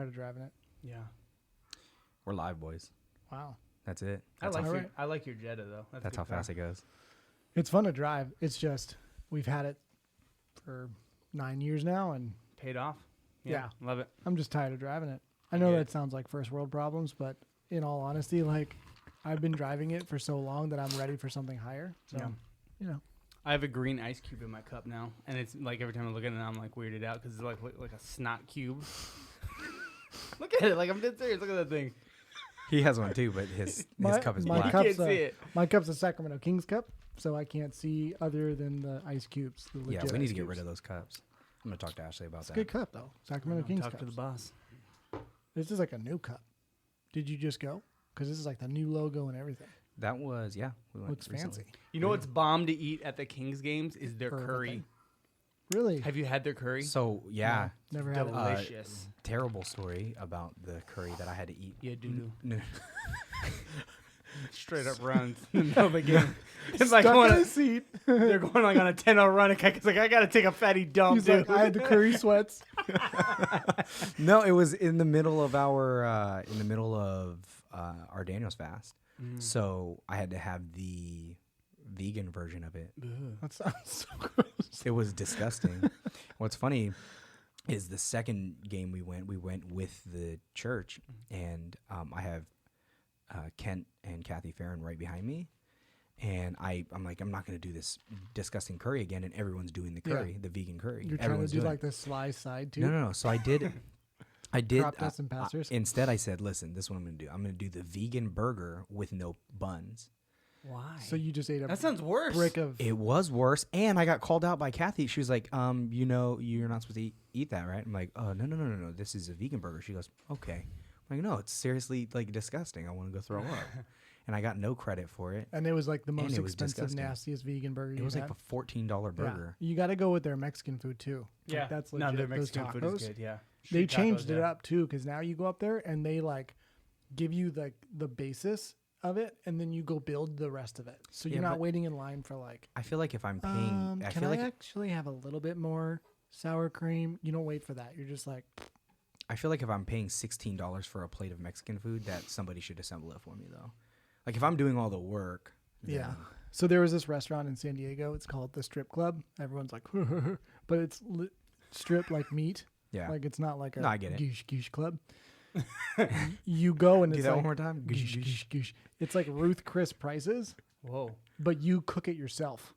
Tired of driving it. Yeah. We're live, boys. Wow. That's it. I like your Jetta though. That's how fast it goes. It's fun to drive. It's just we've had it for 9 years now, and Paid off. Yeah. Love it. I'm just tired of driving it. I know that sounds like first world problems, but in all honesty, like I've been driving it for so long that I'm ready for something higher. So, you know. I have a green ice cube in my cup now, and it's like every time I look at it, I'm like weirded out because it's like a snot cube. Look at it, like I'm dead serious. Look at that thing. He has one too, but his cup is black. You can't see it. My cup's a Sacramento Kings cup, so I can't see other than the ice cubes. Yeah, we need to get rid of those cups. I'm gonna talk to Ashley about it's that. a good cup though. Sacramento Kings Talk cup. to the boss. This is like a new cup. Did you just go? Because this is like the new logo and everything. That was we went Looks recently. fancy. You know what's bomb to eat at the Kings games is their curry. Really? Have you had their curry? So yeah, No, never had it. Delicious. terrible story about the curry that I had to eat. Yeah, doo-doo. No, Straight up runs in the middle of the game. It's like Stuck in the seat. they're going like on a 10-0 run. And it's like, I got to take a fatty dump, He's dude. like, I had the curry sweats. no, it was in the middle of our Daniel's fast. So I had to have the vegan version of it. That sounds so gross. It was disgusting. What's funny is the second game we went with the church, and I have Kent and Kathy Farron right behind me, and I'm like, I'm not going to do this disgusting curry again, and everyone's doing the curry, the vegan curry. You're Everyone's trying to do doing like the sly side too? No. So I did. I did. Crop dust and pastors? Instead, I said, listen, this is what I'm going to do. I'm going to do the vegan burger with no buns. Why? So you just ate a That sounds worse. brick of... It was worse, and I got called out by Kathy. She was like, you know, you're not supposed to eat that, right? I'm like, oh, no. This is a vegan burger. She goes, okay. I'm like, no, it's seriously like disgusting. I want to go throw up. And I got no credit for it. And it was like the most it was expensive, disgusting. nastiest vegan burger It was you like had. a $14 burger. Yeah. You got to go with their Mexican food too. Yeah. Like, that's legit. No, their Those Mexican food is tacos, good, yeah. They Street changed tacos, it yeah. up too, because now you go up there and they like give you like the basis of it, and then you go build the rest of it. So you're not waiting in line for like, I feel like if I'm paying, can I actually have a little bit more sour cream? You don't wait for that. You're just like, I feel like if I'm paying $16 for a plate of Mexican food, that somebody should assemble it for me though. Like if I'm doing all the work. yeah. So there was this restaurant in San Diego. It's called the Strip Club. Everyone's like, but it's strip like meat. Yeah. Like it's not like a I get it. goosh club. You go and Do it's that like, one more time. goosh. It's like Ruth Chris prices, Whoa. but you cook it yourself.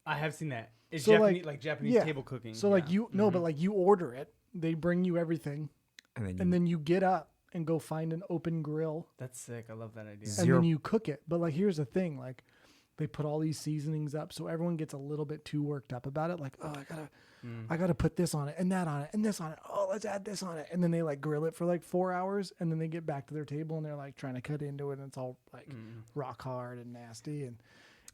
I have seen that. It's So, Japanese, like, Japanese yeah. table cooking. So like you but like you order it, they bring you everything, And then you get up and go find an open grill, That's sick. I love that idea. and then you cook it. But like here's the thing, like they put all these seasonings up, so everyone gets a little bit too worked up about it. Like, oh, I gotta put this on it and that on it and this on it. Oh, let's add this on it, and then they like grill it for like 4 hours, and then they get back to their table and they're like trying to cut into it, and it's all like rock hard and nasty and.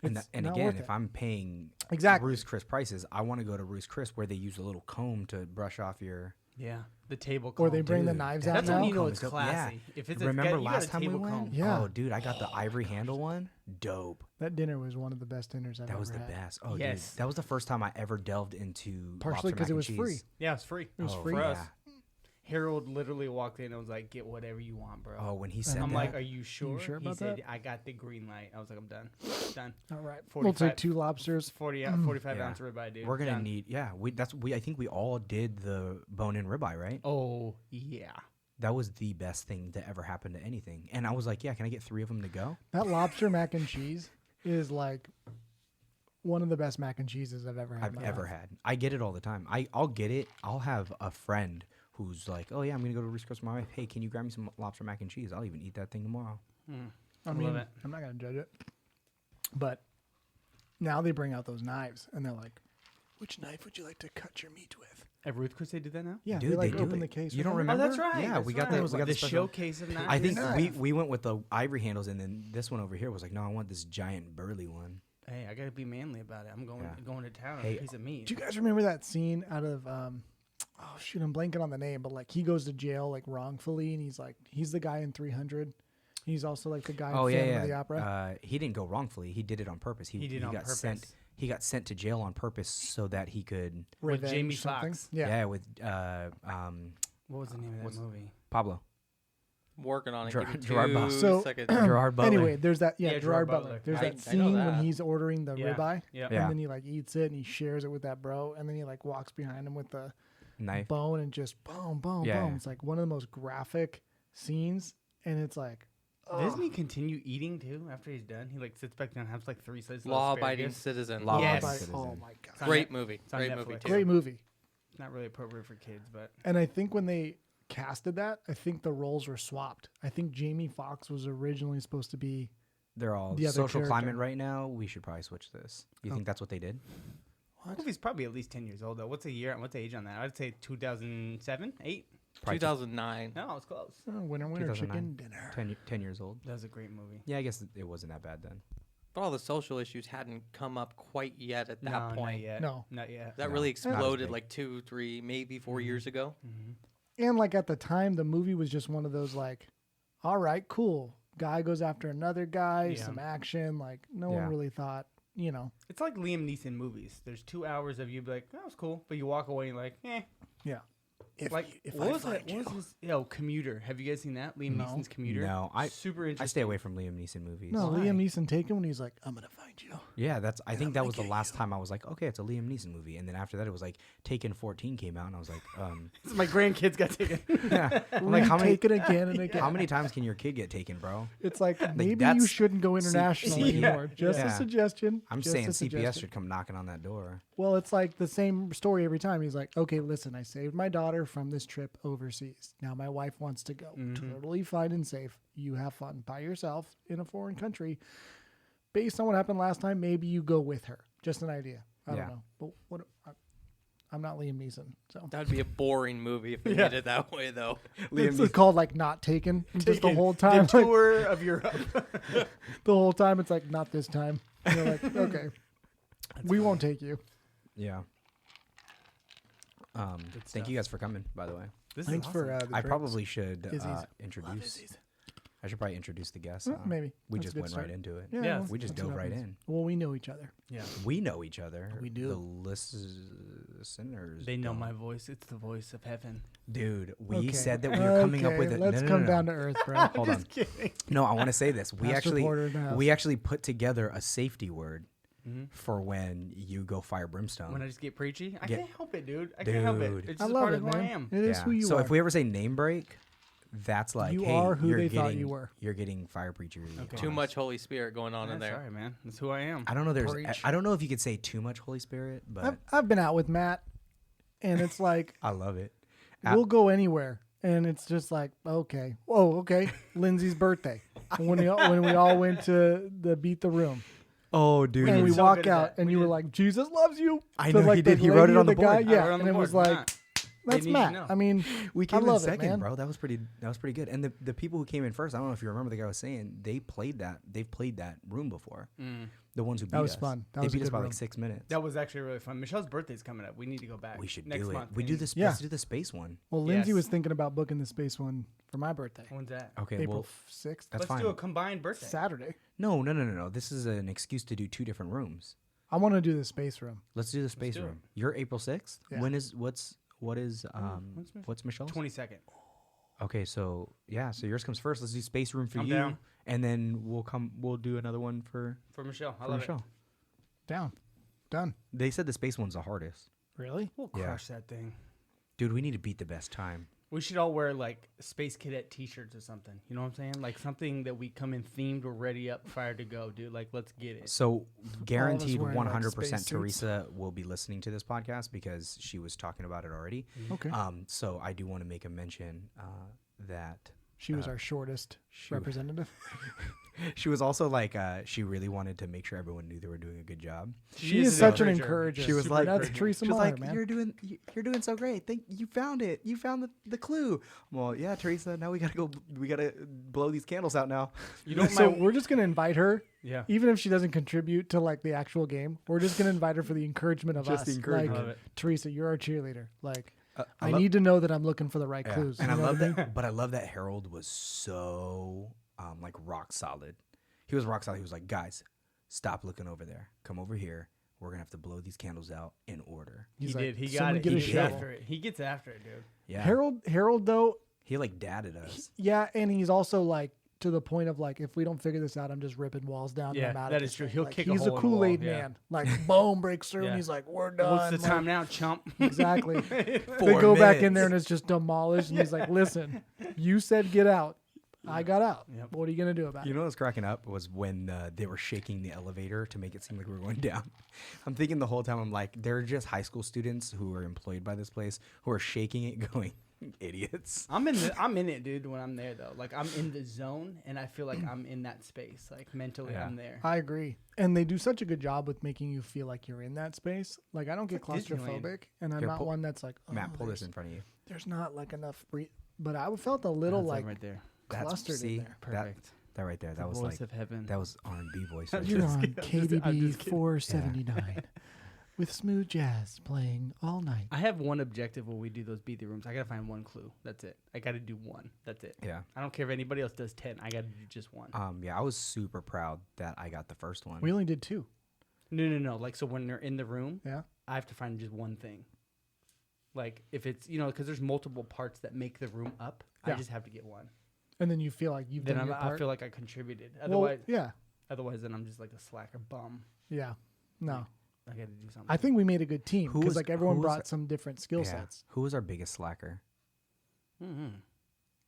And It's and not again, worth if it. I'm paying Exactly. Ruth's Chris prices, I want to go to Ruth's Chris where they use a little comb to brush off your. Yeah. The table Or comb. they bring the Dude, knives that out That's when now. you know comb it's is dope. classy. Yeah. If it's Remember you got last a time we table went? comb. Yeah. Oh, dude, I got the ivory handle one. Dope. That dinner was one of the best dinners I've That ever was the had. best. Oh, Yes. dude, that was the first time I ever delved into Partially lobster because mac it was and free. cheese. Yeah, it's free. It was Oh, free. For yeah. us. Harold literally walked in and was like, "Get whatever you want, bro." Oh, when he said I'm that, like, "Are you sure?" sure He about said, that? "I got the green light." I was like, "I'm done. Done." All right. 45 We'll take 2 lobsters. 45 Yeah. ounce ribeye, dude. we're gonna Done. need. Yeah, I think we all did the bone-in ribeye, right? Oh yeah. That was the best thing to ever happen to anything. And I was like, yeah, can I get 3 of them to go? That lobster mac and cheese is like one of the best mac and cheeses I've ever had. I've in my ever life. had. I get it all the time. I'll get it. I'll have a friend who's like, oh yeah, I'm gonna go to Ruth's Chris with my wife. Hey, can you grab me some lobster mac and cheese? I'll even eat that thing tomorrow. I mean, I'm not gonna judge it, but now they bring out those knives and they're like, "Which knife would you like to cut your meat with?" At Ruth Chris, they do that now. Yeah, Dude, they like they do open it. the case. You with don't them. remember? Oh, that's right. Yeah, that's we got right. the we got the special- showcase of knives. I think Nice. we went with the ivory handles, and then this one over here was like, no, I want this giant burly one. Hey, I gotta be manly about it. I'm going to town on Hey, a piece of meat. Do you guys remember that scene out of? Oh shoot, I'm blanking on the name, but like he goes to jail like wrongfully, and he's the guy in 300. He's also like the guy in Phantom of the Opera. He didn't go wrongfully. He did it on purpose. He did it on got purpose. sent. He got sent to jail on purpose so that he could. with Revenge Jamie something. Foxx. Yeah. with What was the name of that movie? Pablo. Working on it. Gerard Give me Butler. 2 So- seconds. Gerard Butler. Anyway, there's that. Yeah, Yeah, Gerard Gerard Butler. Butler. There's I that know scene when that. he's ordering the Yeah. ribeye, Yeah. Yeah. and then he like eats it and he shares it with that bro, and then he like walks behind him with the Knife. bone and just boom, boom, Yeah, boom. yeah. It's like one of the most graphic scenes, and it's like, Doesn't he continue eating too after he's done? He like sits back down, and has like 3 slices. Law-abiding of asparagus. citizen. Law-abiding Yes. citizen. oh my god, on Great Net- movie. on Great Netflix. movie too. great movie. It's not really appropriate for kids, but And I think when they casted that, I think the roles were swapped. I think Jamie Foxx was originally supposed to be. They're all The other social character. climate right now. We should probably switch this. You Oh. think that's what they did? What? movie's probably at least 10 years old though. What's the age on that? I'd say 2007, 8. Probably 2009. No, it's close. Winner, 2009. chicken dinner. 10 years old. That was a great movie. Yeah, I guess it wasn't that bad then. But all the social issues hadn't come up quite yet at that No, point. not yet. No. Not yet. That No, really not as exploded big. like 2, 3, maybe 4 years ago. And like at the time, the movie was just one of those like, all right, cool. Guy goes after another guy, Yeah. some action. Like no Yeah. one really thought, you know. It's like Liam Neeson movies. There's 2 hours of you be like, that was cool, but you walk away and like, eh. Yeah. If Like, if what I was find that? you. What was this? Yo, Commuter. Have you guys seen that? Liam No. Neeson's Commuter. No, super I interesting. stay away from Liam Neeson movies. No, Why? Liam Neeson taken when he's like, I'm gonna find you. Yeah, I think I'm that gonna was the get last time I was like, okay, it's a Liam Neeson movie. And then after that, it was like Taken 14 came out, and I was like, My grandkids got taken. yeah. I'm like, how many Take it again and again. how many times can your kid get taken, bro? It's like maybe you that's- shouldn't go international Yeah. anymore. Just Yeah. a suggestion. I'm Just saying a CPS suggestion. should come knocking on that door. Well, it's like the same story every time. He's like, okay, listen, I saved my daughter from this trip overseas. Now my wife wants to go. Totally fine and safe. You have fun by yourself in a foreign country. Based on what happened last time, maybe you go with her. Just an idea. I Yeah. don't know. But I'm not Liam Neeson. So That'd be a boring movie if they did it that way, though. it's called like Not Taken. Just the Taken. whole time. The like, tour of Europe. the whole time it's like, not this time. And you're like, okay. We won't take you. Yeah. Thank stuff. you guys for coming, by the way. This Thanks is for awesome. the I drinks. probably should Izzy's. introduce. I should probably introduce the guests. Maybe. We That's a just good went start. right into it. Yeah, Yeah, well, We just that's what dove right happens. in. Well, we know each other. Yeah. We know each other. We do. The listeners. They know don't. my voice. It's the voice of heaven. Dude, we Okay. said that we were coming up with it. Let's no, come no. down to earth, bro. Hold on. Just kidding. No, I want to say this. Pastor Porter in the house. We actually put together a safety word for when you go fire brimstone. When I just get preachy, I Get- can't help it, dude. I can't help it. Dude. It's I just love part it, of who I man. am. It is who you so are. if we ever say name break, that's like, You hey, are who you're they getting, thought you were. You're getting fire preacher. Okay. Too much Holy Spirit going on in That's there. all right, man. That's who I am. I don't know. Preach. I don't know if you could say too much Holy Spirit, but I've been out with Matt, and it's like I love it. we'll go anywhere, and it's just like, okay, oh, okay, Lindsay's birthday. when we all went to the Beat the Room, Oh, dude. and did we so walk good at out, that. and We you were did. like, Jesus loves you. I To, know like, he the did. He wrote it lady on or the board. guy, I yeah, wrote on and the it board. was like, Nah. that's need to Matt. know. I mean, We I came in love it, second, man. bro. That was pretty good. And the people who came in first, I don't know if you remember the guy was saying they've played that room before. The ones who beat That was us. fun. That they was a beat us good by room. like 6 minutes. That was actually really fun. Michelle's birthday's coming up. We need to go back. We should next do it. month. We do this. Yeah. Let's do the space one. Well, Lindsay Yes. was thinking about booking the space one for my birthday, When's that? Okay. April well, 6th, that's Let's fine. do a combined birthday. Saturday. No. This is an excuse to do 2 different rooms. I want to do the space room. Let's do the space do it. room. You're April 6th. Yeah. When is what's Michelle's? 22nd. Okay, so yeah, so yours comes first. Let's do space room for I'm you, down. and then we'll do another one for For Michelle. I for love Michelle. Down. Done. They said the space one's the hardest. Really? it. We'll Yeah. crush that thing. Dude, we need to beat the best time. We should all wear like Space Cadet T-shirts or something. You know what I'm saying? Like something that we come in themed or ready up, fire to go, dude. Like let's get it. So guaranteed wearing, like, 100% spacesuits. Teresa will be listening to this podcast because she was talking about it already. Okay. So I do want to make a mention that She was our shortest she- representative. she was also like she really wanted to make sure everyone knew they were doing a good job. She is such an encourager. She was Super like, that's Teresa she was Meyer, like, man. you're doing so great. You found it. You found the clue. Well, yeah, Teresa. Now we gotta blow these candles out now. You know So my we're just gonna invite her, yeah. even if she doesn't contribute to like the actual game. We're just gonna invite her for the encouragement of Just us. the encouragement. Love Like, it. Teresa, you're our cheerleader. Like, I love- need to know that I'm looking for the right Yeah. clues. And You I know love what mean? that. But I love that Harold was so like rock solid. He was rock solid. He was like, guys, stop looking over there. Come over here. We're gonna have to blow these candles out in order. He's He like, did. He got "Someone it. get He a gets shovel." after it. He gets after it, dude. Yeah. Harold though, He like dadded us. Yeah, and he's also like to the point of like, if we don't figure this out, I'm just ripping walls down. Yeah, and I'm out that of is this true. thing. He'll Like, kick a he's hole in a the wall, Kool-Aid yeah. man. Like, boom, breaks through, Yeah. and he's like, we're done. What's the Like, time now, chump? Exactly. They 4 go back in minutes. there and it's just demolished. And he's like, listen, you said get out. I got out. Yep. What are you going to do about You it? know what was cracking up was when they were shaking the elevator to make it seem like we were going down. I'm thinking the whole time, I'm like, they're just high school students who are employed by this place who are shaking it going, idiots. I'm in it, dude. When I'm there though, like I'm in the zone, and I feel like I'm in that space. Like mentally, Yeah. I'm there. I agree. And they do such a good job with making you feel like you're in that space. Like, I don't get like Disneyland. claustrophobic, and I'm Here, not pull- one that's like, oh, Matt, pull this there's- in front of you. There's not like enough but I felt a little That's it like right there. clustered see, in there. Perfect. That right there, The that was voice like, of heaven. that was R&B voice. I'm right You're there. just on kidding. I'm KDB just kidding. 479 with smooth jazz playing all night. I have one objective when we do those beat the rooms. I gotta find one clue. That's it. I gotta do one. That's it. Yeah. I don't care if anybody else does 10. I gotta do just one. Yeah, I was super proud that I got the first one. We only did 2. No. Like, so when they're in the room, Yeah. I have to find just one thing. Like, if it's, because there's multiple parts that make the room up, Yeah. I just have to get one. And then you feel like you've Then done your part. I feel like I contributed. Well, Otherwise, yeah. then I'm just like a slacker bum. Yeah. No. I gotta do something. I think we made a good team Who because was- like everyone who was- brought some different skill Yeah. sets. Who was our biggest slacker? Mm-hmm.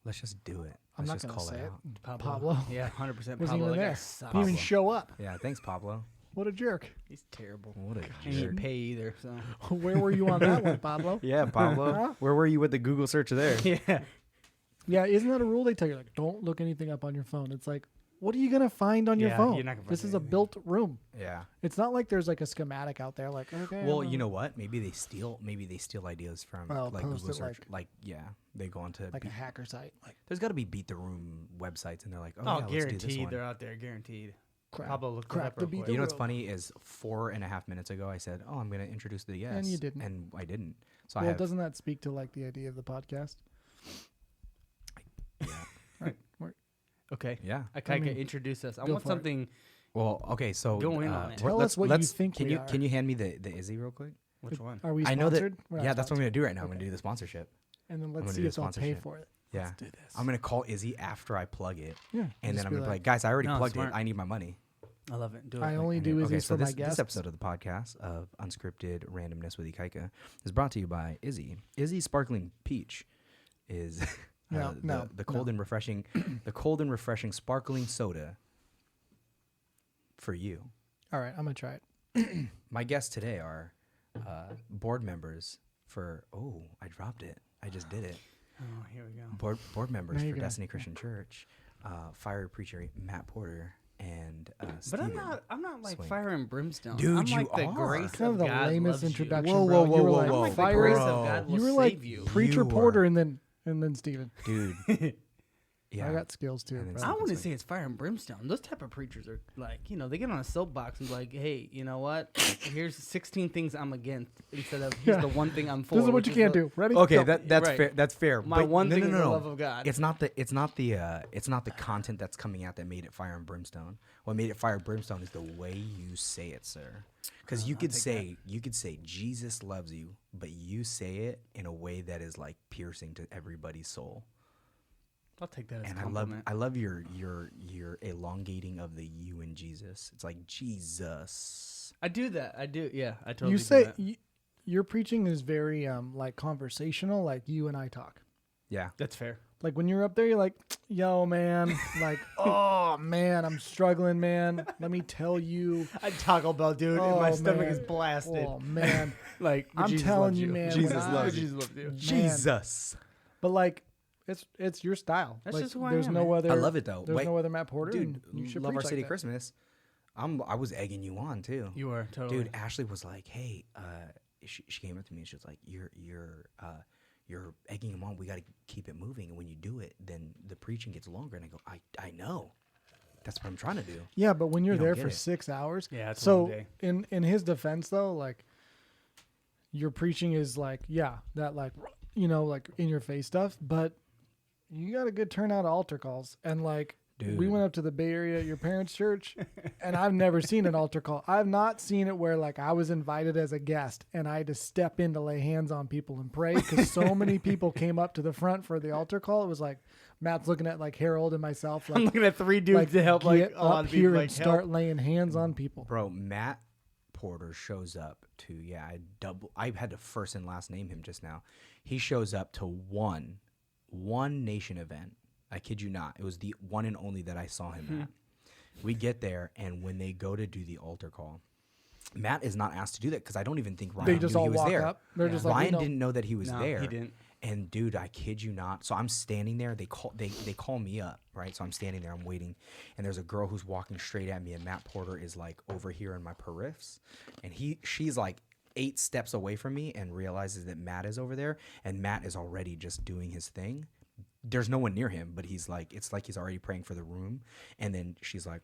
Let's just do it. I'm Let's not just gonna call say it it. out. Pablo. Yeah, 100% Wasn't Pablo. even That guy there. sucks. Didn't even Pablo. show up. Yeah, thanks, Pablo. What a jerk. He's terrible. What a He didn't jerk. pay either, so. Where were you on that one, Pablo? Yeah, Pablo. Huh? Where were you with the Google search there? Yeah. Yeah, isn't that a rule? They tell you like, don't look anything up on your phone. It's like, what are you gonna find on your Yeah, phone? you're not gonna This find is a anything. built room. Yeah. It's not like there's like a schematic out there. Like, okay. Well, I'm you know what? Maybe they steal ideas from Well, like post Google it, search. Like, yeah, they go onto. like a hacker site. Like, There's got to be beat the room websites, and they're like, oh, Oh, yeah, let's do this guaranteed. one. They're out there, guaranteed. crap. Pablo looked it Crap up to real beat quick. the You know what's world. funny is 4.5 minutes ago I said, oh, I'm going to introduce the guest, And you didn't. and I didn't. So Well, I have. doesn't that speak to like the idea of the podcast? Yeah. Right. Okay. Yeah. Okay, mean, introduce us. I go want for it. something. Well, okay, so Go in on it. Tell let's- us what you let's- think Can we you are. can you hand me the Izzy real quick? Which one? Are we I sponsored? know that. We're not Yeah, that's what I'm sponsored. going to do right now. I'm going Okay. to do the sponsorship. And then I'm let's gonna see do if the they'll pay sponsorship. for it. Yeah. Let's do this. I'm going to call Izzy after I plug it, Yeah. and just then I'm be going to be like, guys, I already No, plugged smart. it. I need my money. I love it. Do it. I only do Okay, Izzy's so for my this guests. episode of the podcast of Unscripted Randomness with Ikaika is brought to you by Izzy. Izzy Sparkling Peach is the cold and refreshing the cold and refreshing sparkling soda for you. All right, I'm gonna try it. My guests today are board members for I dropped it. I just did it. Oh, here we go. Board members Now for you're gonna- Destiny Christian Church, fire preacher Matt Porter and But Steven. I'm not like Swink. fire and brimstone. Dude, I'm you like the are. grace Kind of of the God lamest loves you. introduction, Whoa, bro. whoa, You were whoa, like whoa, I'm like whoa. the grace fire. of God You will were like save you. preacher You Porter, are. and then Steven. Dude. Yeah. I got skills too, And then bro. I Steven wouldn't Swink. say it's fire and brimstone. Those type of preachers are like, they get on a soapbox and be like, hey, you know what? Here's 16 things I'm against instead of here's Yeah. the one thing I'm for. This is what which you can't the- do. Ready? Okay, Go. that's Right. fair. That's fair. My But one no, thing no, is no, the no. love of God. It's not the content that's coming out that made it fire and brimstone. What made it fire and brimstone is the way you say it, sir. Because you I'll could take say Jesus loves you, but you say it in a way that is like piercing to everybody's soul. I'll take that as And a compliment. I love your elongating of the you in Jesus. It's like Jesus. I do that. I do. Yeah, I totally You do say that. your preaching is very like conversational, like you and I talk. Yeah. That's fair. Like when you're up there, you're like, "Yo, man, like, oh man, I'm struggling, man. Let me tell you, I Taco Bell, dude, and my Oh, stomach man. is blasted. oh man." Like, but I'm Jesus telling loves you, man, Jesus when I- loves you. Jesus loves you. Man. Jesus. But like, it's your style. That's like, just who I there's am, no man. other. I love it though. There's Wait, no other Matt Porter. dude, and you should love our preach city like that. Christmas. I was egging you on too. You are totally. Dude, Ashley was like, "Hey," she came up to me and she was like, "You're egging him on. We got to keep it moving. And when you do it, then the preaching gets longer." And I go, "I know. That's what I'm trying to do." Yeah, but when you're You don't there get for it. 6 hours, Yeah, it's a so long day. in his defense though, like your preaching is like that like like in your face stuff, but you got a good turnout of altar calls and like Dude. we went up to the Bay Area at your parents' church, and I've never seen an altar call. I've not seen it where like I was invited as a guest and I had to step in to lay hands on people and pray because so many people came up to the front for the altar call. It was like Matt's looking at like Harold and myself. Like, I'm looking at 3 dudes to help like get a lot up of here people and like start help. laying hands on people. Bro, Matt Porter shows up to I had to first and last name him just now. He shows up to one nation event. I kid you not. It was the one and only that I saw him at. We get there, and when they go to do the altar call, Matt is not asked to do that because I don't even think Ryan They just knew all he was walk there. up. They're just like, Ryan we know. didn't know that he was No, there. he didn't. And dude, I kid you not. So I'm standing there. They call me up, right? So I'm standing there. I'm waiting, and there's a girl who's walking straight at me, and Matt Porter is like over here in my periffs, and she's like 8 steps away from me, and realizes that Matt is over there, and Matt is already just doing his thing. There's no one near him, but he's like, it's like he's already praying for the room, and then she's like,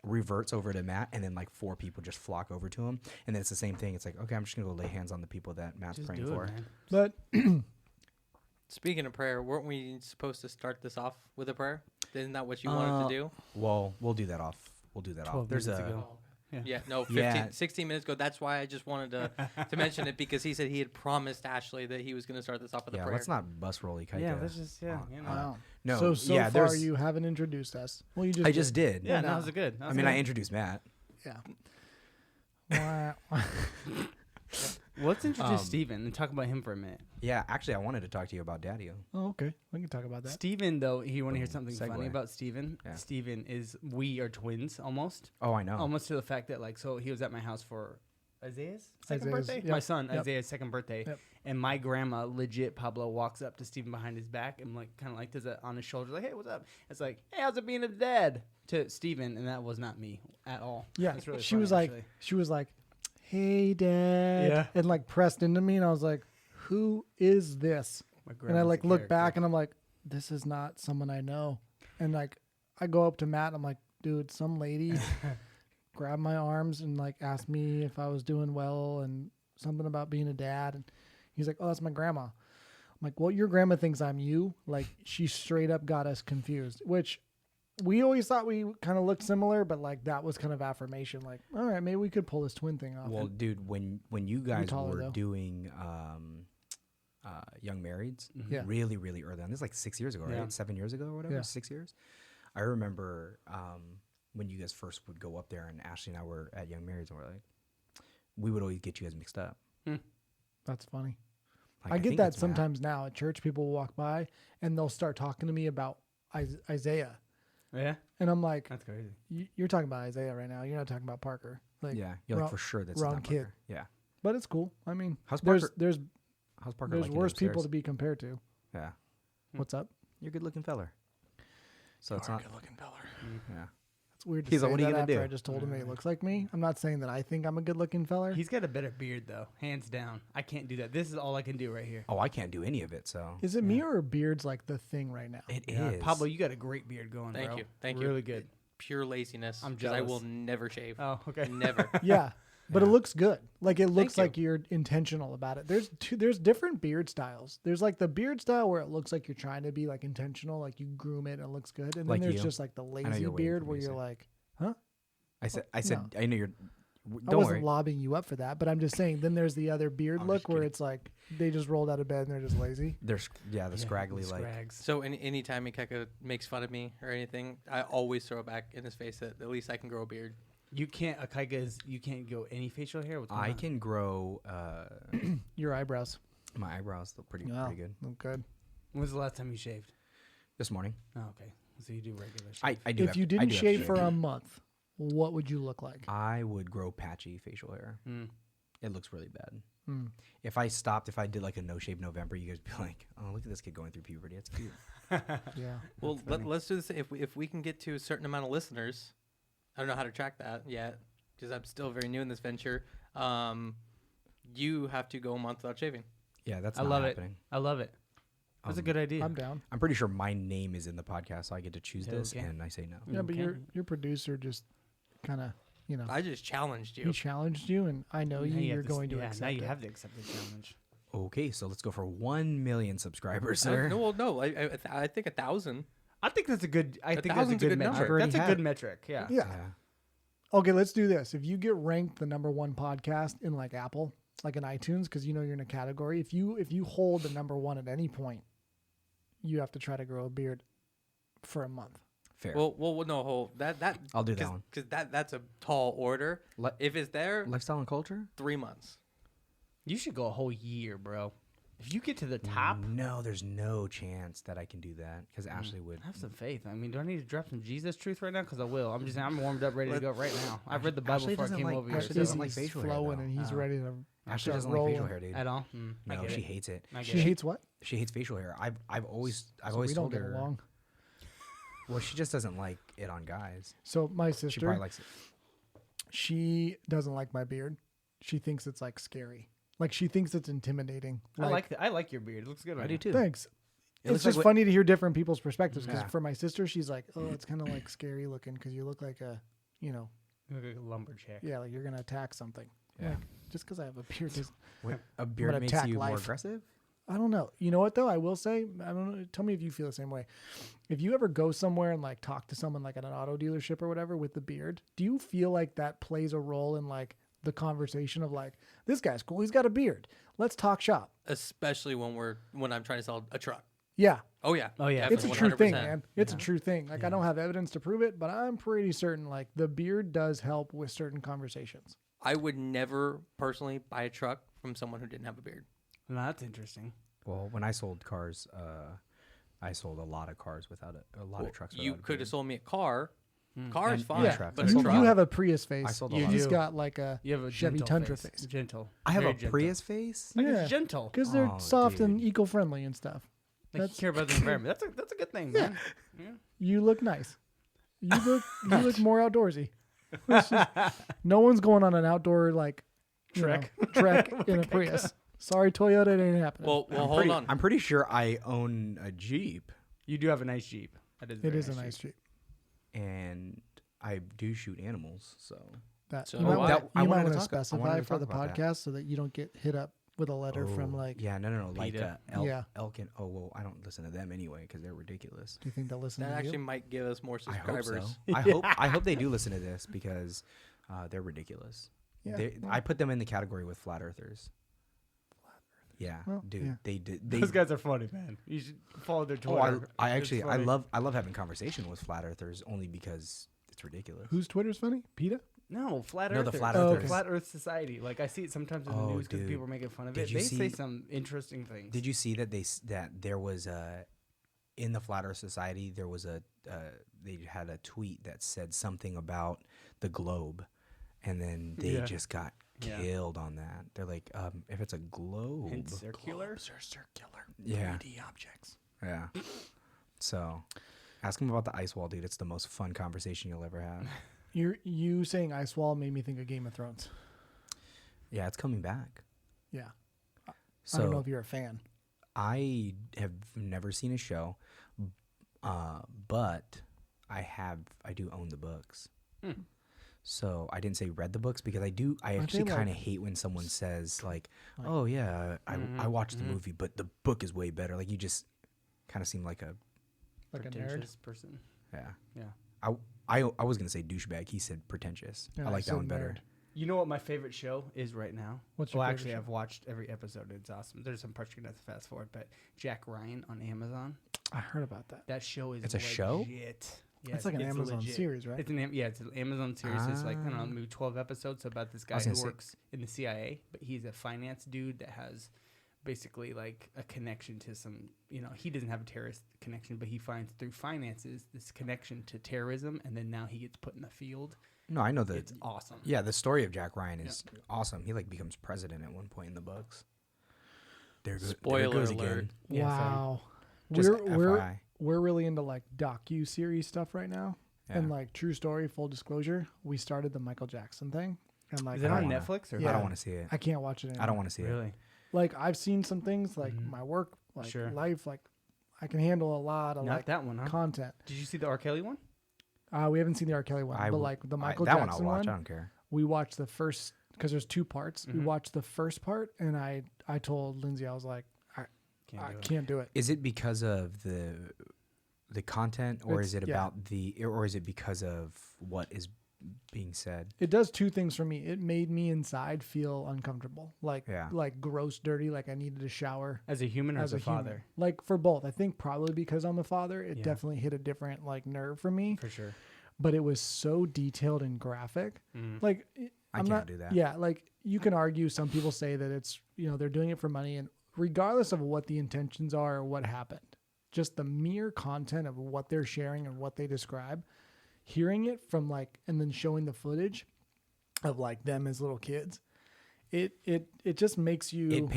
reverts over to Matt, and then like 4 people just flock over to him, and then it's the same thing. It's like, okay, I'm just gonna go lay hands on the people that Matt's Just praying do for. it, man. But Speaking of prayer, weren't we supposed to start this off with a prayer? Isn't that what you wanted to do? Well, we'll do that off. We'll do that off. 12 There's minutes a ago. Yeah, no, 16 minutes ago. That's why I just wanted to mention it because he said he had promised Ashley that he was going to start this off with a yeah. prayer. Let's not bus rolly kite. Yeah, let's just you know. wow. No, So yeah, far there's- you haven't introduced us. Well, you just I just did. Yeah, no. that was good. That I was mean, good. I introduced Matt. Yeah. Let's introduce Um, Steven and talk about him for a minute. Yeah, actually, I wanted to talk to you about Daddy-O. Oh, okay. We can talk about that. Steven, though, you want to hear Boom. something funny Segue. about Steven? Yeah. Steven we are twins almost. Oh, I know. Almost to the fact that, like, so he was at my house for Isaiah's second Isaiah's, birthday? yep, My son, yep. Isaiah's second birthday. Yep. And my grandma, legit, Pablo, walks up to Steven behind his back and, like, kind of like does it on his shoulder, like, hey, what's up? It's like, hey, how's it being a dad? To Steven, and that was not me at all. Yeah. That's really she funny, was like, actually. hey, Dad. Yeah. And like pressed into me, and I was like, who is this? My And I grandma's like a look back, character. and I'm like, this is not someone I know. And like, I go up to Matt, and I'm like, dude, some lady grabbed my arms and like asked me if I was doing well and something about being a dad. And he's like, oh, that's my grandma. I'm like, well, your grandma thinks I'm you. Like, she straight up got us confused, which we always thought we kind of looked similar, but like that was kind of affirmation. Like, all right, maybe we could pull this twin thing off. Well, dude, when you guys taller, were though. doing Young Marrieds, Yeah. really, really early on, this is like 6 years ago, right? Yeah. 7 years ago or whatever, Yeah. 6 years. I remember when you guys first would go up there, and Ashley and I were at Young Marrieds, and we're like, we would always get you guys mixed up. That's funny. Like, I get think that it's Matt. sometimes now at church. People will walk by and they'll start talking to me about Isaiah, Yeah, and I'm like, that's crazy. You're talking about Isaiah right now. You're not talking about Parker." Like, Yeah, you're like wrong- for sure that's wrong not kid. Parker. Yeah. but it's cool. I mean, How's there's Parker? there's How's Parker? there's liking it worse people upstairs? to be compared to. Yeah, What's up? you're a good-looking feller. So it's You're a not. good-looking feller. Yeah. It's weird to He's say like, "What are you that gonna after do?" I just told him he looks like me. I'm not saying that I think I'm a good-looking feller. He's got a better beard, though, hands down. I can't do that. This is all I can do right here. Oh, I can't do any of it. So Is it me or are beards like the thing right now? it is. Yeah, Pablo, you got a great beard going, Thank bro. you. Thank you. Really good. Pure laziness. I'm 'cause I will jealous. never shave. Oh, okay. Never. Yeah, but it Yeah. looks good. Like it looks you. like you're intentional about it. There's different beard styles. There's like the beard style where it looks like you're trying to be like intentional, like you groom it and it looks good. And then Like there's you. just like the know lazy you're waiting beard for me where to you're say. like, huh? I said. No. I know you're. I Don't wasn't worry. lobbing you up for that, but I'm just saying. Then there's the other beard I'm look just where kidding. it's like they just rolled out of bed and they're just lazy. There's the scraggly the like. scrags. So anytime Ikeka makes fun of me or anything, I always throw it back in his face that at least I can grow a beard. You can't. You can't go any facial hair. What's going I on? can grow Your eyebrows my eyebrows. Look pretty Wow. good. look good. When was the last time you shaved? This morning, Oh, okay. So you do regular shit. I do. If you I didn't do have shave to for a month, what would you look like? I would grow patchy facial hair. Mm. It looks really bad. Hmm. If I did like a no shave November, you guys would be like, "Oh, look at this kid going through puberty. It's cute." Yeah. Well, let's do this. If we can get to a certain amount of listeners, I don't know how to track that yet because I'm still very new in this venture. You have to go a month without shaving. Yeah, that's I not love happening. it. I love it. That's a Um, good idea. I'm down. I'm pretty sure my name is in the podcast, so I get to choose Yeah, this, okay. and I say no. Yeah, but Okay. your producer just kind of, I just challenged he you. challenged you, and I know Now you. have You're to going to yeah, accept now you it. have to accept the challenge. Okay, so let's go for 1 million subscribers, sir. No, I think 1,000. I think that's a good. I think that's a 1,000's a good good number. metric. I've already That's a had good it. metric. Yeah. Yeah. Yeah. Okay, let's do this. If you get ranked the #1 podcast in like Apple, like in iTunes, because you know you're in a category. If you hold the #1 at any point, you have to try to grow a beard for a month. Fair. Well, no, hold that. I'll do that one. Because that's a tall order. If it's there, Lifestyle and culture? 3 months. You should go a whole year, bro. If you get to the top, No, there's no chance that I can do that because Ashley would. have some faith. I mean, do I need to drop some Jesus truth right now? Because I will. I'm warmed up, ready to go right now. I've read the Bible Ashley before I doesn't came like- over here. Ashley so- doesn't like He's facial hair, flowing though. and he's Oh. ready to. Ashley start doesn't rolling. like facial hair, dude. At all? I No, get she it. hates it. I get She it. hates what? She hates facial hair. I've always So we don't told get her. along. Well, she just doesn't like it on guys. So my She sister, probably likes it. she doesn't like my beard. She thinks it's like scary. Like she thinks it's intimidating. I like your beard. It looks good. I Right do now. too. Thanks. It It's looks like just what- funny to hear different people's perspectives. Because Yeah. for my sister, she's like, "Oh, it's kind of like scary looking because you look like a, you know, You look like a lumberjack. yeah, like you're gonna attack something." Yeah. Like, just because I have a beard doesn't. What, a beard gonna makes attack you more life. aggressive? I don't know. You know what though? I will say, I don't know. Tell me if you feel the same way. If you ever go somewhere and like talk to someone like at an auto dealership or whatever with the beard, do you feel like that plays a role in like the conversation of like, this guy's cool, he's got a beard, let's talk shop? Especially when I'm trying to sell a truck. Yeah, Oh yeah. Oh, yeah. it's a Definitely, true thing, 100%. man. It's a true thing. Like I don't have evidence to prove it, but I'm pretty certain like the beard does help with certain conversations. I would never personally buy a truck from someone who didn't have a beard. No, that's interesting. Well, when I sold cars, I sold a lot of cars without a lot of trucks. You without a could have beard. sold me a car. Car's And- fine, yeah, trucks. but I a sold You, a truck. you have a Prius face. I sold a You lot. He's do. got like a You have a Chevy gentle Tundra face. face. Gentle. I have Very a gentle. Prius face. Like Yeah. it's gentle. because they're Oh, soft and dude. eco-friendly and stuff. Like you care about the environment. That's a good thing, man. Yeah. You look nice. You look more outdoorsy. It's just- no one's going on an outdoor like Trek. trek in a Prius. Sorry, Toyota, it ain't happening. Well, hold on. I'm pretty sure I own a Jeep, You do have a nice Jeep. That is. it very is a nice Jeep. and I do shoot animals. So That So you might, I- wanna- I you might wanted to want to talk- I specify wanted to for the talk about podcast that. so that you don't get hit up with a letter from Oh, like. yeah, no, like PETA. elk, Yeah. and oh well, I don't listen to them anyway because they're ridiculous. Do you think they'll listen That to actually you? might give us more I hope subscribers. so. I hope they do listen to this because they're ridiculous. Yeah. I put them in the category with flat earthers. Yeah, Well, dude, yeah. they did. They, Those guys are funny, man. You should follow their oh, Twitter. I It's actually funny. I love having conversation with flat earthers only because it's ridiculous. Whose Twitter's funny? PETA? No, flat No, Earth. the Flat Oh, Earthers. okay. Flat Earth Society. Like I see it sometimes in the Oh, news because dude. people are making fun of Did it. you They say see- some interesting things. Did you see that that there was a in the Flat Earth Society there was a they had a tweet that said something about the globe, and then they Yeah. just got Yeah. killed on that. They're like, if it's a globe, And circular. Globes are circular. Yeah. 3D objects. yeah. So, ask him about the ice wall, dude. It's the most fun conversation you'll ever have. You saying Ice Wall made me think of Game of Thrones. Yeah, it's coming back. Yeah. So I don't know if you're a fan. I have never seen a show, but I do own the books. Hmm. So I didn't say read the books because I do. I Aren't actually they, kind of like- hate when someone says like, Like- "Oh yeah, I Mhm, watched the mhm. movie, but the book is way better." Like you just kind of seem like a Like a nerd. Pretentious person. yeah. Yeah. I was gonna say douchebag. He said pretentious. Yeah, I like said that one better. nerd. You know what my favorite show is right now? What's your well, favorite actually, show? I've watched every episode. It's awesome. There's some parts you're gonna have to fast forward, but Jack Ryan on Amazon. I heard about that. That show is It's a show? legit. Yes, It's like an Amazon legit. series, right? It's it's an Amazon series. It's like I don't know, Ah. maybe 12 episodes about this guy was who gonna say- works in the CIA, but he's a finance dude that has basically like a connection to some. He doesn't have a terrorist connection, but he finds through finances this connection to terrorism, and then now he gets put in the field. No, I know It's awesome. Yeah, the story of Jack Ryan is awesome. He like becomes president at one point in the books. There it Spoiler goes alert. again. Yeah, wow. Just We're FYI. we're really into like docu-series stuff right now. Yeah. And like true story, full disclosure, we started the Michael Jackson thing. And like Is it I on don't wanna- Netflix or Yeah. I don't want to see it. I can't watch it anymore. I don't want to see it. really? Like I've seen some things like Mhm. my work, like Sure. life, like I can handle a lot of Not like that one, huh? content. Did you see the R. Kelly one? We haven't seen the R. Kelly one, I but w- like the Michael that Jackson one I'll watch. one, I don't care. we watched the first because there's two parts. We Mhm. watched the first part, and I told Lindsay I was like, Can't I do it. can't do it. Is it because of the content, or is it yeah. about or is it because of what is being said? It does two things for me. It made me inside feel uncomfortable, like Yeah. like gross, dirty, like I needed a shower. As a human or as a human. father? Like for both. I think probably because I'm a father, it Yeah. definitely hit a different like nerve for me. For sure. But it was so detailed and graphic. Like I I'm can't not do that. Yeah, like you can argue. Some people say that it's they're doing it for money, and regardless of what the intentions are or what happened, just the mere content of what they're sharing and what they describe, hearing it from like, and then showing the footage of like them as little kids, it just makes you. It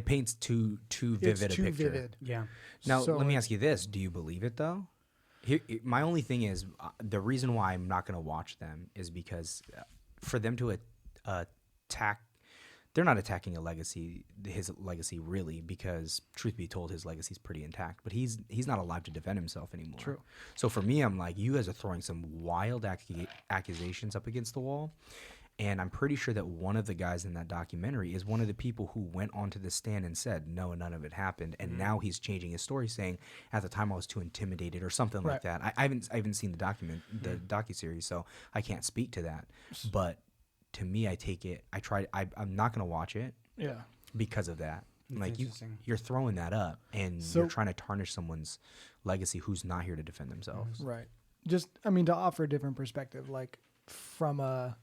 paints too vivid it's a too picture. vivid. Yeah. Now So let me it's- ask you this: do you believe it though? My only thing is the reason why I'm not going to watch them is because for them to attack, they're not attacking his legacy really, because truth be told, his legacy is pretty intact. But he's not alive to defend himself anymore. True. So for me, I'm like, you guys are throwing some wild accusations up against the wall. And I'm pretty sure that one of the guys in that documentary is one of the people who went onto the stand and said, no, none of it happened. And now he's changing his story, saying, at the time I was too intimidated or something like Right. that. I haven't seen the docuseries, so I can't speak to that. But to me, I take it, I'm not going to watch it Yeah. because of that. That's Like interesting. you're throwing that up and So- you're trying to tarnish someone's legacy who's not here to defend themselves. Right. Just, I mean, to offer a different perspective, like from a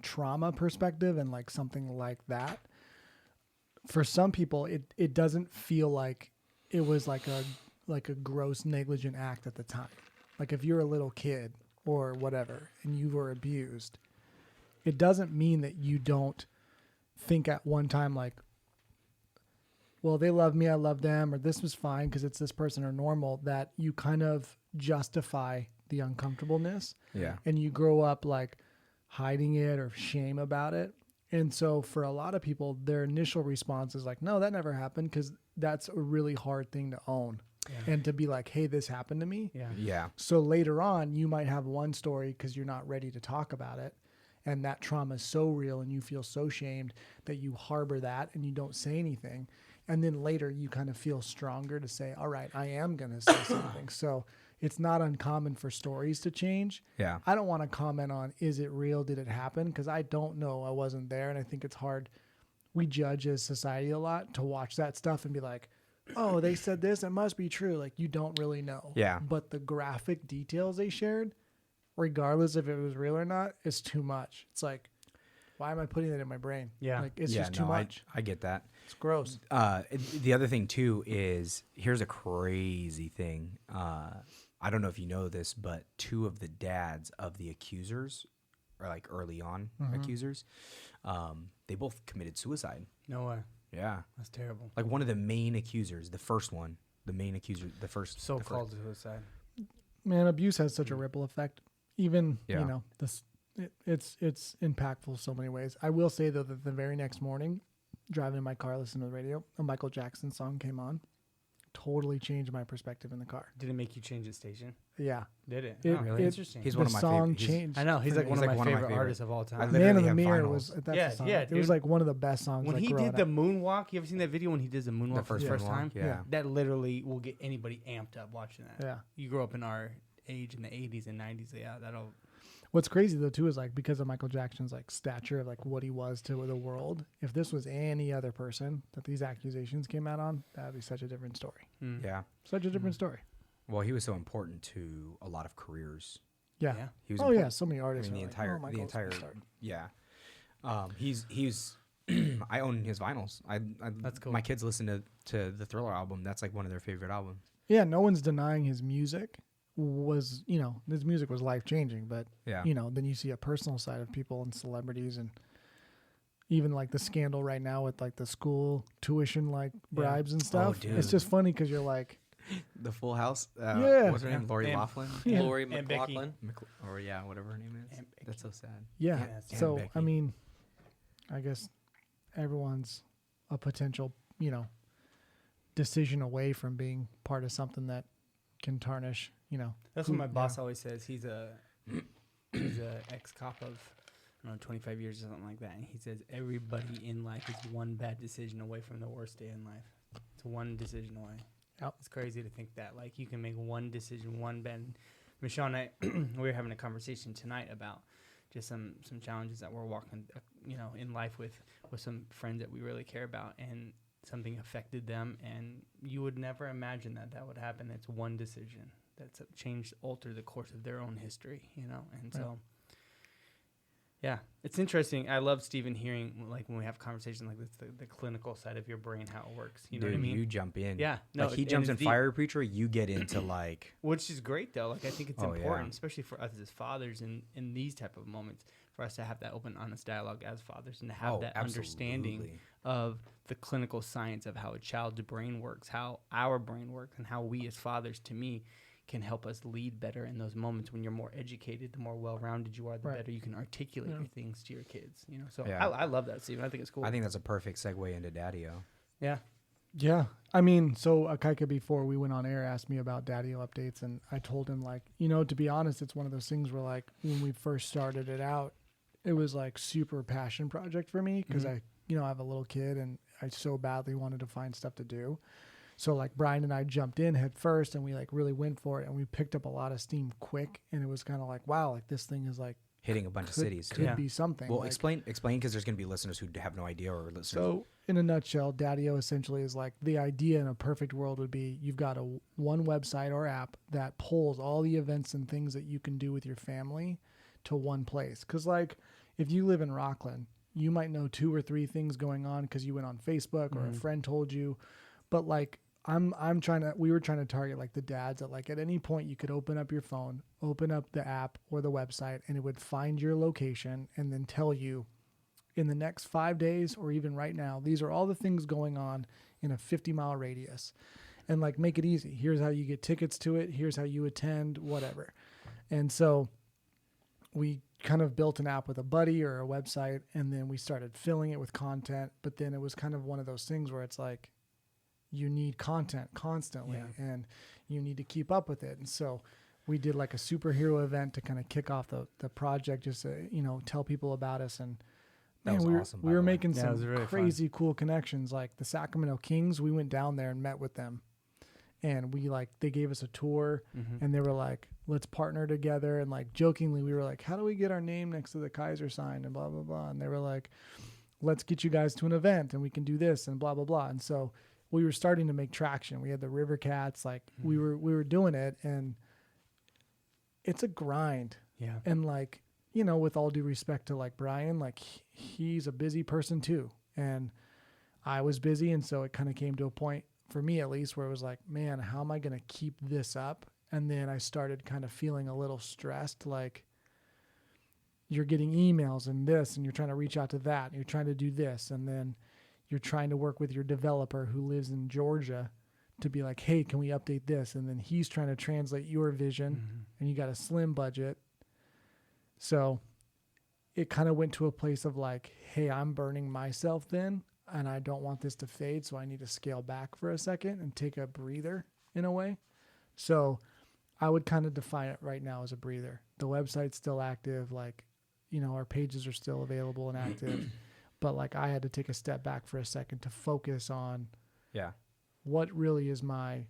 trauma perspective and like something like that, for some people, it doesn't feel like it was like a gross negligent act at the time. Like if you're a little kid or whatever and you were abused, it doesn't mean that you don't think at one time like, well, they love me, I love them, or this was fine because it's this person or normal, that you kind of justify the uncomfortableness. Yeah. And you grow up like hiding it or shame about it. And so for a lot of people, their initial response is like, no, that never happened, because that's a really hard thing to own. Yeah. And to be like, hey, this happened to me. Yeah. Yeah. So later on, you might have one story because you're not ready to talk about it. And that trauma is so real and you feel so shamed that you harbor that and you don't say anything. And then later you kind of feel stronger to say, all right, I am going to say something. So it's not uncommon for stories to change. Yeah. I don't want to comment on, is it real? Did it happen? Because I don't know. I wasn't there. And I think it's hard. We judge as society a lot to watch that stuff and be like, oh, they said this, it must be true. Like you don't really know. Yeah. But the graphic details they shared, regardless if it was real or not, is too much. It's like, why am I putting that in my brain? Yeah. Like it's Yeah, just too no, much. I get that. It's gross. The other thing too is, here's a crazy thing. I don't know if you know this, but two of the dads of the accusers, or like early on accusers, they both committed suicide. No way. Yeah. That's terrible. Like one of the main accusers, the first one, the main accuser, the first. So-called suicide. Man, abuse has such a ripple effect. Even, Yeah. you know, it's impactful so many ways. I will say though that the very next morning, driving in my car, listening to the radio, a Michael Jackson song came on. Totally changed my perspective in the car. Did it make you change the station? Yeah. Did it? It- Oh, it- interesting. He's The one of my song favorite. he's- changed. I know. He's for like me. one He's of like my one of my favorite favorite. artists of all time. I Man literally in the have Mirror vinyls. was that's Yeah, the song. yeah, It was dude. like one of the best songs. When like, he growing did the up. moonwalk, you ever seen that video when he does the moonwalk for the first moonwalk, time? yeah. That literally will get anybody amped up watching that. Yeah. You grew up in our age in the 80s and 90s. Yeah, that'll. What's crazy though too is like, because of Michael Jackson's like stature of like what he was to the world, if this was any other person that these accusations came out on, that'd be such a different story. Yeah. Such a different story. Well, he was so important to a lot of careers. Yeah. Yeah. He was. Oh important. yeah, so many artists. I mean, are the like, entire, oh, the Michael's entire, a star. yeah. He's. I own his vinyls. That's cool. My kids listen to the Thriller album. That's like one of their favorite albums. Yeah, no one's denying his music was, you know, his music was life changing, but Yeah. you know, then you see a personal side of people and celebrities, and even like the scandal right now with like the school tuition like bribes and stuff. It's dude. just funny because you're like, The Full House. Yeah. What's her name? Lori And- Loughlin. Yeah. Lori And Becky. McLaughlin. Or yeah, whatever her name is. And That's so sad. yeah. Yeah, it's So Becky. I mean, I guess everyone's a potential, you know, decision away from being part of something that can tarnish, you know. That's who- what my boss yeah. always says. He's a ex-cop of, I don't know, 25 years or something like that. And he says everybody in life is one bad decision away from the worst day in life. It's one decision away. Yep. It's crazy to think that like you can make one decision, one bend. Michelle and I, we were having a conversation tonight about just some challenges that we're walking, in life with some friends that we really care about, and something affected them, and you would never imagine that would happen. It's one decision that's altered the course of their own history, and so. Yeah, it's interesting. I love, Stephen, hearing like when we have conversations like this, the clinical side of your brain, how it works. You know what I mean? You jump in. Yeah, no, like he jumps in deep. Fire Preacher. You get into like, which is great though. Like I think it's important, yeah. especially for us as fathers in these type of moments, for us to have that open, honest dialogue as fathers, and to have that understanding of the clinical science of how a child's brain works, how our brain works, and how we as fathers, to me, can help us lead better in those moments. When you're more educated, the more well-rounded you are, the better you can articulate your things to your kids. So I love that, Stephen. I think it's cool. I think that's a perfect segue into Daddy-O. Yeah. Yeah. I mean, so Akaika, before we went on air, asked me about Daddy-O updates, and I told him, like, to be honest, it's one of those things where, like, when we first started it out, it was like super passion project for me because I have a little kid and I so badly wanted to find stuff to do. So like Brian and I jumped in head first and we like really went for it, and we picked up a lot of steam quick, and it was kind of like, wow, like this thing is like hitting a bunch of cities. Could be something. Well, like, explain because there's going to be listeners who have no idea, or listeners. So in a nutshell, Daddy-O essentially is like, the idea in a perfect world would be you've got one website or app that pulls all the events and things that you can do with your family to one place. Because like if you live in Rockland, you might know 2 or 3 things going on because you went on Facebook or a friend told you, but like we were trying to target like the dads that like at any point you could open up your phone, open up the app or the website, and it would find your location and then tell you in the next 5 days or even right now, these are all the things going on in a 50-mile radius, and like make it easy. Here's how you get tickets to it. Here's how you attend, whatever. And so we kind of built an app with a buddy or a website, and then we started filling it with content. But then it was kind of one of those things where it's like, you need content constantly and you need to keep up with it. And so we did like a superhero event to kind of kick off the project, just to, tell people about us. And man, we were making some really crazy cool connections. Like the Sacramento Kings, we went down there and met with them, and they gave us a tour, and they were like, let's partner together. And like jokingly, we were like, how do we get our name next to the Kaiser sign and blah, blah, blah. And they were like, let's get you guys to an event and we can do this and blah, blah, blah. And so we were starting to make traction. We had the River Cats, like we were doing it, and it's a grind. Yeah. And like, with all due respect to like Brian, like he's a busy person too. And I was busy. And so it kind of came to a point for me, at least, where it was like, man, how am I going to keep this up? And then I started kind of feeling a little stressed. Like you're getting emails and this, and you're trying to reach out to that, and you're trying to do this. And then you're trying to work with your developer who lives in Georgia to be like, hey, can we update this? And then he's trying to translate your vision, and you got a slim budget. So it kind of went to a place of like, hey, I'm burning myself thin, and I don't want this to fade. So I need to scale back for a second and take a breather in a way. So I would kind of define it right now as a breather. The website's still active. Like, our pages are still available and active. But like I had to take a step back for a second to focus on what really is my,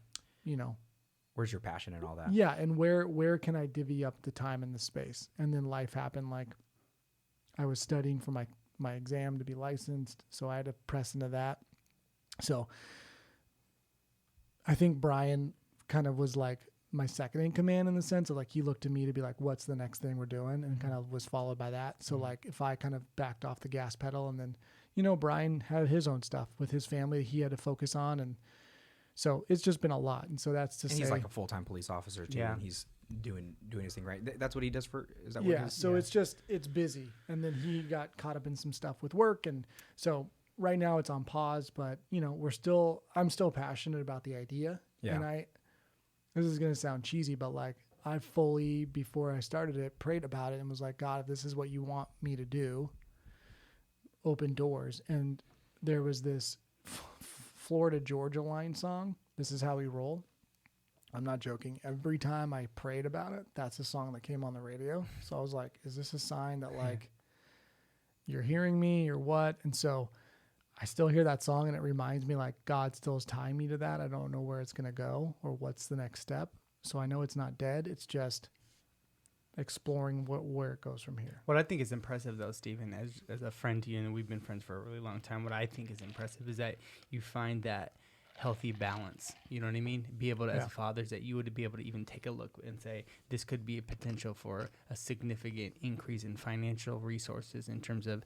where's your passion and all that? Yeah. And where can I divvy up the time and the space? And then life happened. Like I was studying for my exam to be licensed. So I had to press into that. So I think Brian kind of was like my second in command in the sense of like, he looked to me to be like, what's the next thing we're doing? And kind of was followed by that. So like if I kind of backed off the gas pedal, and then, Brian had his own stuff with his family that he had to focus on. And so it's just been a lot. And so that's to say, he's like a full-time police officer too. Yeah. And he's doing his thing, right? That's what he does is that what yeah. So it's busy. And then he got caught up in some stuff with work. And so right now it's on pause, but I'm still passionate about the idea. Yeah. And this is going to sound cheesy, but like I fully, before I started it, prayed about it and was like, God, if this is what you want me to do, open doors. And there was this Florida Georgia Line song. This is how we roll. I'm not joking. Every time I prayed about it, that's the song that came on the radio. So I was like, is this a sign that like you're hearing me or what? And so I still hear that song and it reminds me like God still is tying me to that. I don't know where it's going to go or what's the next step. So I know it's not dead. It's just exploring where it goes from here. What I think is impressive, though, Stephen, as a friend to you, and we've been friends for a really long time, what I think is impressive is that you find that healthy balance. You know what I mean? Be able to, as fathers, that you would be able to even take a look and say, this could be a potential for a significant increase in financial resources in terms of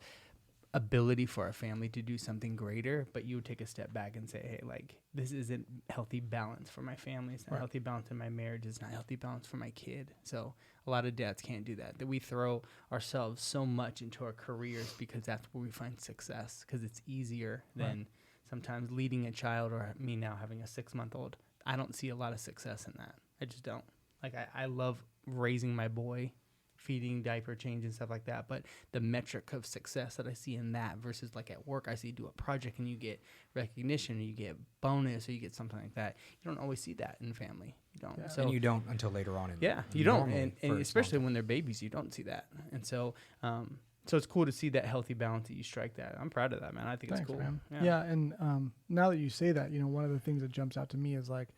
ability for a family to do something greater, but you would take a step back and say, hey, like, this isn't healthy balance for my family. It's not healthy balance in my marriage. It's not healthy balance for my kid. So a lot of dads can't do that. That we throw ourselves so much into our careers because that's where we find success, because it's easier than sometimes leading a child, or me now having a 6-month-old. I don't see a lot of success in that. I just don't. Like, I love raising my boy, feeding, diaper change and stuff like that, but the metric of success that I see in that versus like at work, I see do a project and you get recognition, or you get bonus, or you get something like that. You don't always see that in family. You don't. Yeah. So, and you don't until later on. You don't, and especially when they're babies, you don't see that. And so, so it's cool to see that healthy balance that you strike. That I'm proud of that, man. I think it's cool. Man. Yeah, and now that you say that, you know, one of the things that jumps out to me is like,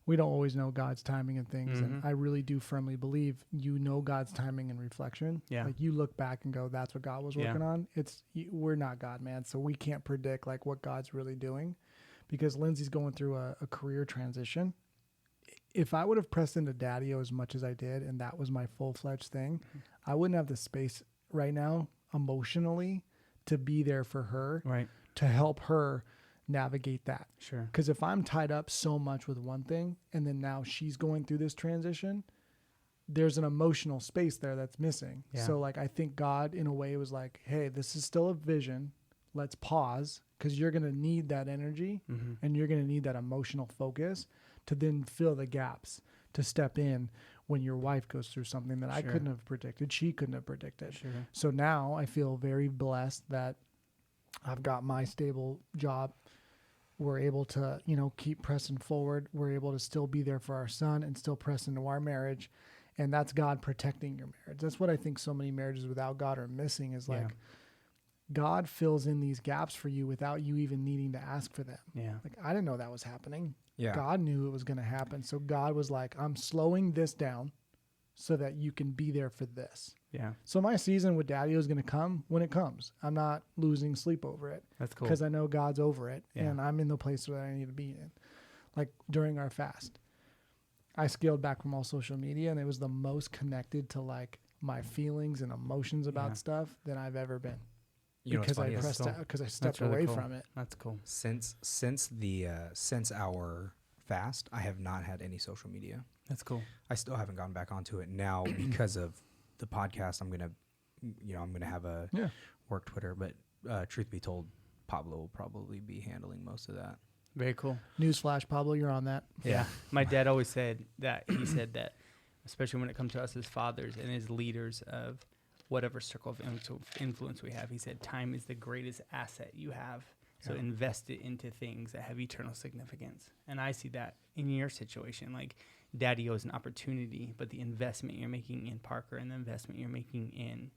we don't always know God's timing and things. Mm-hmm. And I really do firmly believe you know God's timing and reflection. Yeah. Like you look back and go, that's what God was working on. We're not God, man. So we can't predict like what God's really doing, because Lindsay's going through a career transition. If I would have pressed into Daddy-O as much as I did, and that was my full-fledged thing, I wouldn't have the space right now emotionally to be there for her, to help her navigate that. Sure. Because if I'm tied up so much with one thing and then now she's going through this transition, there's an emotional space there that's missing. Yeah. So like, I think God in a way was like, hey, this is still a vision. Let's pause, because you're going to need that energy and you're going to need that emotional focus to then fill the gaps, to step in when your wife goes through something that I couldn't have predicted. She couldn't have predicted. Sure. So now I feel very blessed that I've got my stable job. We're able to, you know, keep pressing forward. We're able to still be there for our son and still press into our marriage. And that's God protecting your marriage. That's what I think so many marriages without God are missing, is like God fills in these gaps for you without you even needing to ask for them. Yeah. Like, I didn't know that was happening. Yeah. God knew it was going to happen. So God was like, I'm slowing this down so that you can be there for this. Yeah. So my season with Daddy-O is going to come when it comes. I'm not losing sleep over it. That's cool. Because I know God's over it, Yeah. and I'm in the place that I need to be in. Like during our fast, I scaled back from all social media, and it was the most connected to like my feelings and emotions about stuff than I've ever been. You know, because I what's funny? because I stepped really away cool. from it. That's cool. Since our fast, I have not had any social media. That's cool. I still haven't gone back onto it now because of the podcast. I'm gonna have a work Twitter, but truth be told, Pablo will probably be handling most of that. Very cool. Newsflash, Pablo, you're on that. Yeah. My dad always said that. He said that, especially when it comes to us as fathers and as leaders of whatever circle of influence we have, he said, time is the greatest asset you have. So invest it into things that have eternal significance. And I see that in your situation. Like, Daddy-O is an opportunity, but the investment you're making in Parker and the investment you're making in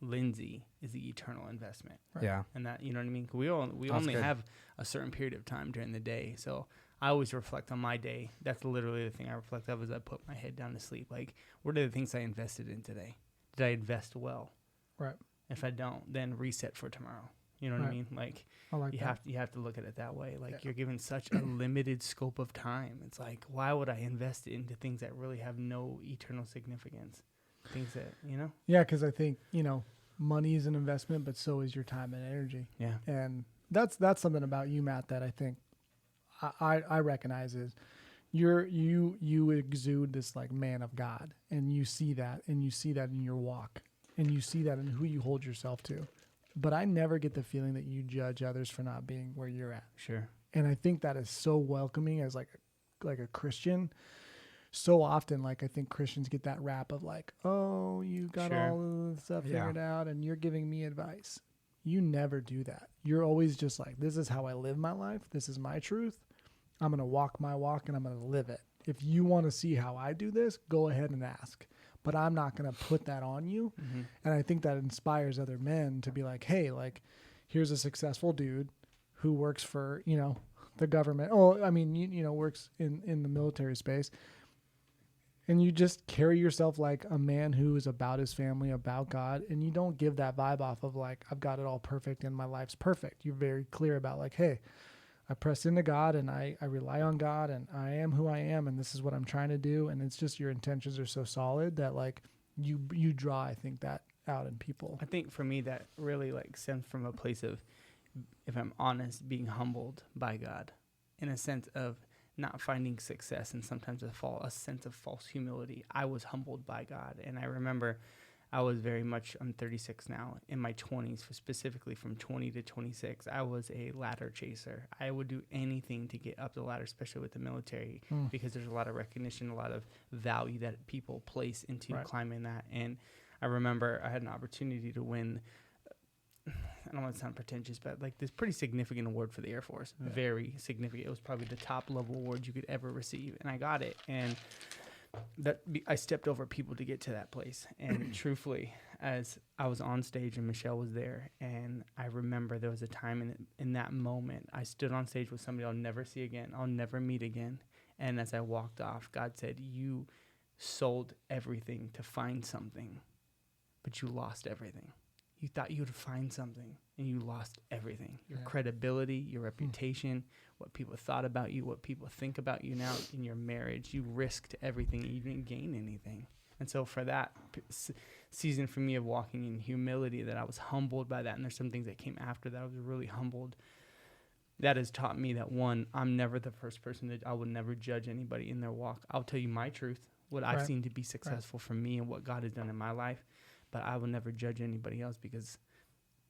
Lindsay is the eternal investment. Right? Yeah. And that, you know what I mean? We only have a certain period of time during the day. So I always reflect on my day. That's literally the thing I reflect of as I put my head down to sleep. Like, what are the things I invested in today? Did I invest well? Right. If I don't, then reset for tomorrow. You know what I mean? Like, I like that. you have to look at it that way. Like, you're given such a limited scope of time. It's like, why would I invest it into things that really have no eternal significance? Things that, you know? Yeah, because I think, you know, money is an investment, but so is your time and energy. Yeah. And that's something about you, Matt, that I think I recognize is you exude this like man of God, and you see that in your walk, and you see that in who you hold yourself to. But I never get the feeling that you judge others for not being where you're at. Sure. And I think that is so welcoming as like a Christian. So often, like, I think Christians get that rap of like, oh, you got all of the stuff figured out and you're giving me advice. You never do that. You're always just like, this is how I live my life. This is my truth. I'm going to walk my walk and I'm going to live it. If you want to see how I do this, go ahead and ask. But I'm not going to put that on you. Mm-hmm. And I think that inspires other men to be like, hey, like, here's a successful dude who works for, you know, the government. Oh, I mean, you know, works in the military space. And you just carry yourself like a man who is about his family, about God. And you don't give that vibe off of like, I've got it all perfect and my life's perfect. You're very clear about like, hey, I press into God and I rely on God and I am who I am and this is what I'm trying to do. And it's just your intentions are so solid that like you draw, I think, that out in people. I think for me that really like stems from a place of, if I'm honest, being humbled by God, in a sense of not finding success and sometimes a sense of false humility. I was humbled by God. And I remember I was very much, I'm 36 now, in my 20s, specifically from 20 to 26, I was a ladder chaser. I would do anything to get up the ladder, especially with the military, because there's a lot of recognition, a lot of value that people place into climbing that. And I remember I had an opportunity to win, I don't want to sound pretentious, but like this pretty significant award for the Air Force. Yeah. Very significant. It was probably the top level award you could ever receive. And I got it. And I stepped over people to get to that place. And truthfully, as I was on stage and Michelle was there, and I remember there was a time in that moment, I stood on stage with somebody I'll never see again. I'll never meet again. And as I walked off, God said, you sold everything to find something, but you lost everything. You thought you would find something, and you lost everything. Your credibility, your reputation, what people thought about you, what people think about you now in your marriage. You risked everything. You didn't gain anything. And so for that season for me of walking in humility, that I was humbled by that, and there's some things that came after that I was really humbled. That has taught me that, one, I'm never the first person that I would never judge anybody in their walk. I'll tell you my truth, what I've seen to be successful for me and what God has done in my life. But I will never judge anybody else because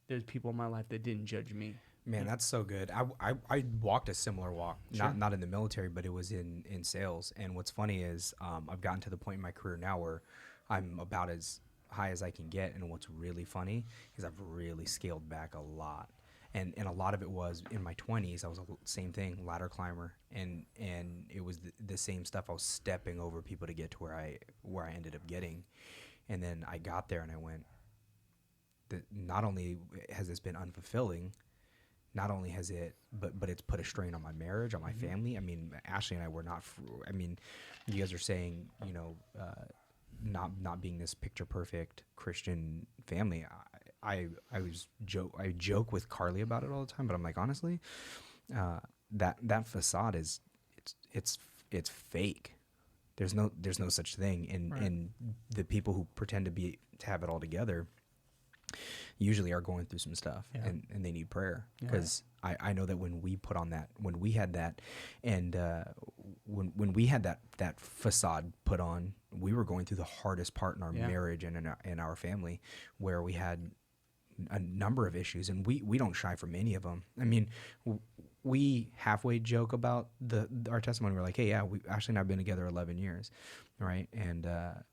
there's people in my life that didn't judge me. Man, that's so good. I walked a similar walk, not in the military, but it was in sales. And what's funny is I've gotten to the point in my career now where I'm about as high as I can get. And what's really funny is I've really scaled back a lot. And a lot of it was in my 20s, I was same thing, ladder climber. And it was the same stuff. I was stepping over people to get to where I ended up getting. And then I got there and I went, not only has this been unfulfilling, not only has it, but it's put a strain on my marriage, on my family. I mean, Ashley and I were not, I mean, you guys are saying, you know, not being this picture perfect Christian family. I joke with Carly about it all the time, but I'm like, honestly, that facade it's fake. There's no such thing, and the people who pretend to have it all together usually are going through some stuff, and they need prayer, because I know that when we put on that, when we had that, and when we had that facade put on, we were going through the hardest part in our marriage and in our family, where we had a number of issues, and we don't shy from any of them. I mean, we halfway joke about our testimony. We're like, hey, Ashley and I have been together 11 years, right? And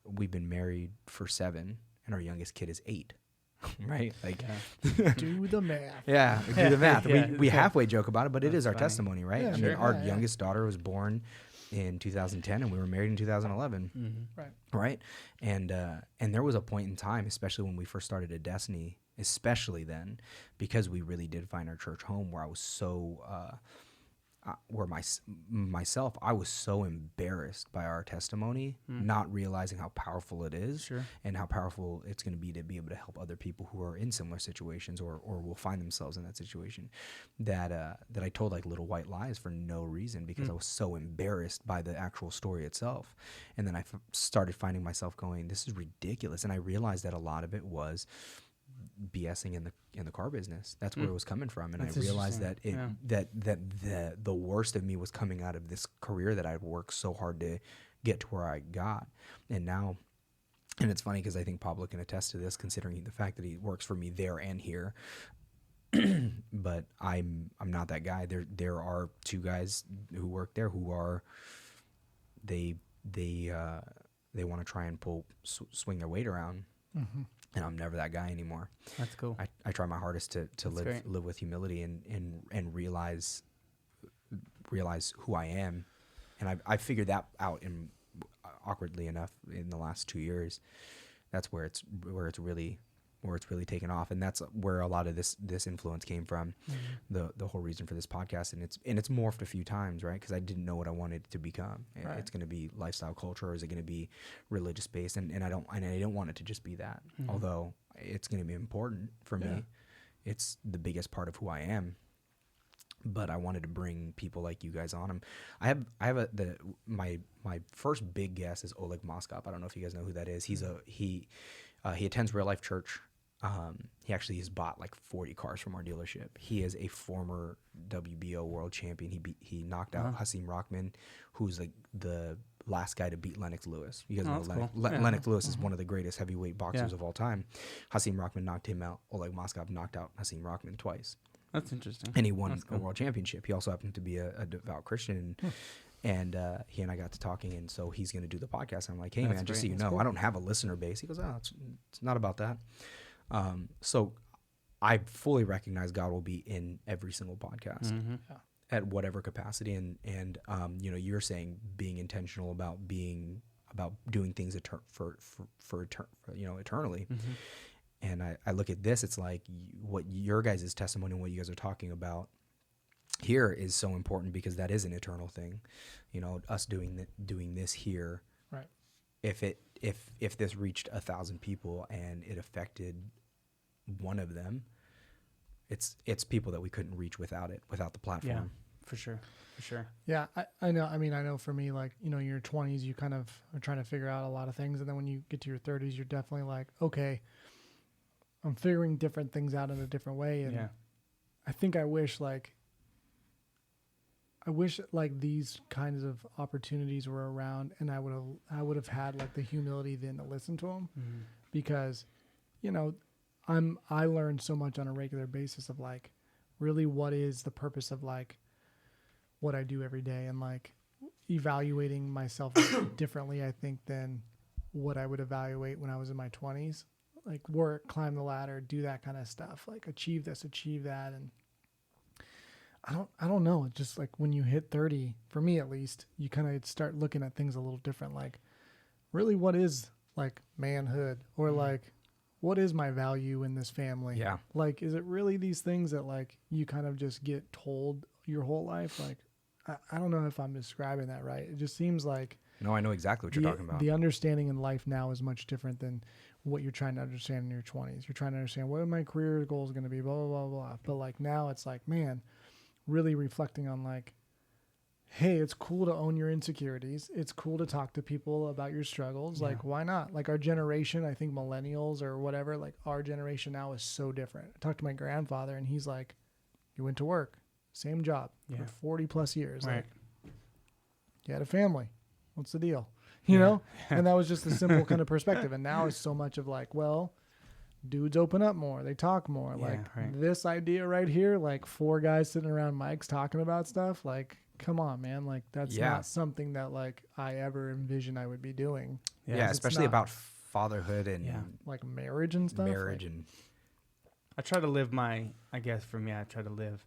we've been married for 7, and our youngest kid is 8, right? Like, do the math. Yeah, do the math. We halfway joke about it, but it is our funny. testimony, right? Yeah, I mean, our youngest daughter was born in 2010, and we were married in 2011, right? And there was a point in time, especially when we first started at Destiny, especially then, because we really did find our church home, where I was so, myself, I was so embarrassed by our testimony, not realizing how powerful it is, and how powerful it's going to be able to help other people who are in similar situations or will find themselves in that situation, that I told like little white lies for no reason, because I was so embarrassed by the actual story itself. And then I started finding myself going, this is ridiculous. And I realized that a lot of it was BSing in the car business. That's where it was coming from. And I realized that the worst of me was coming out of this career that I'd worked so hard to get to where I got. And now, and it's funny because I think Pablo can attest to this, considering the fact that he works for me there and here. But I'm not that guy. There are 2 guys who work there who are they want to try and swing their weight around. And I'm never that guy anymore. That's cool. I try my hardest to live with humility and realize who I am. And I figured that out awkwardly enough in the last 2 years. That's where it's really where it's really taken off, and that's where a lot of this influence came from. The whole reason for this podcast, and it's morphed a few times, right? Because I didn't know what I wanted it to become. Right. It's going to be lifestyle culture, or is it going to be religious based? And I don't want it to just be that. Although it's going to be important for me, it's the biggest part of who I am. But I wanted to bring people like you guys on. My first big guest is Oleg Moskov. I don't know if you guys know who that is. He attends Real Life Church. He actually has bought like 40 cars from our dealership. He is a former WBO world champion. He knocked out Hasim Rahman, who's like the last guy to beat Lennox Lewis. You guys know Lennox Lewis is one of the greatest heavyweight boxers of all time. Hasim Rahman knocked him out. Oleg Moskov knocked out Hasim Rahman twice. That's interesting. And he won a world championship. He also happened to be a devout Christian. And he and I got to talking, and so he's going to do the podcast. I'm like, hey, man, just so you know, I don't have a listener base. He goes, it's not about that. So I fully recognize God will be in every single podcast at whatever capacity. And you're saying being intentional about doing things eternally. And I look at this, it's like what your guys' testimony and what you guys are talking about here is so important, because that is an eternal thing. Us doing this here. Right. If this reached 1,000 people and it affected one of them, it's people that we couldn't reach without the platform. Yeah, for sure. Yeah, I know. I mean, I know for me, like, your 20s, you kind of are trying to figure out a lot of things. And then when you get to your 30s, you're definitely like, okay, I'm figuring different things out in a different way. And I think I wish like these kinds of opportunities were around, and I would have had like the humility then to listen to them, because, I learn so much on a regular basis of like, really what is the purpose of like what I do every day, and like evaluating myself differently, I think, than what I would evaluate when I was in my 20s. Like work, climb the ladder, do that kind of stuff, like achieve this, achieve that. And I don't know. It's just like when you hit 30, for me at least, you kind of start looking at things a little different. Like, really, what is like manhood, or like, what is my value in this family? Yeah. Like, is it really these things that like you kind of just get told your whole life? Like, I don't know if I'm describing that right. It just seems like, no, I know exactly what you're talking about. The understanding in life now is much different than what you're trying to understand in your 20s. You're trying to understand what are my career goals going to be, blah, blah, blah, blah. But like now it's like, man, really reflecting on like, hey, it's cool to own your insecurities. It's cool to talk to people about your struggles. Like, why not? Like our generation, I think millennials or whatever, like our generation now is so different. I talked to my grandfather and he's like, you went to work, same job for 40 plus years. Right. Like, you had a family. What's the deal? You know? And that was just a simple kind of perspective. And now it's so much of like, well, dudes open up more. They talk more. This idea right here, like 4 guys sitting around mics talking about stuff. Like, come on, man. Like, that's not something that like I ever envisioned I would be doing. Yeah, especially about fatherhood and like marriage and stuff. I try to live I try to live.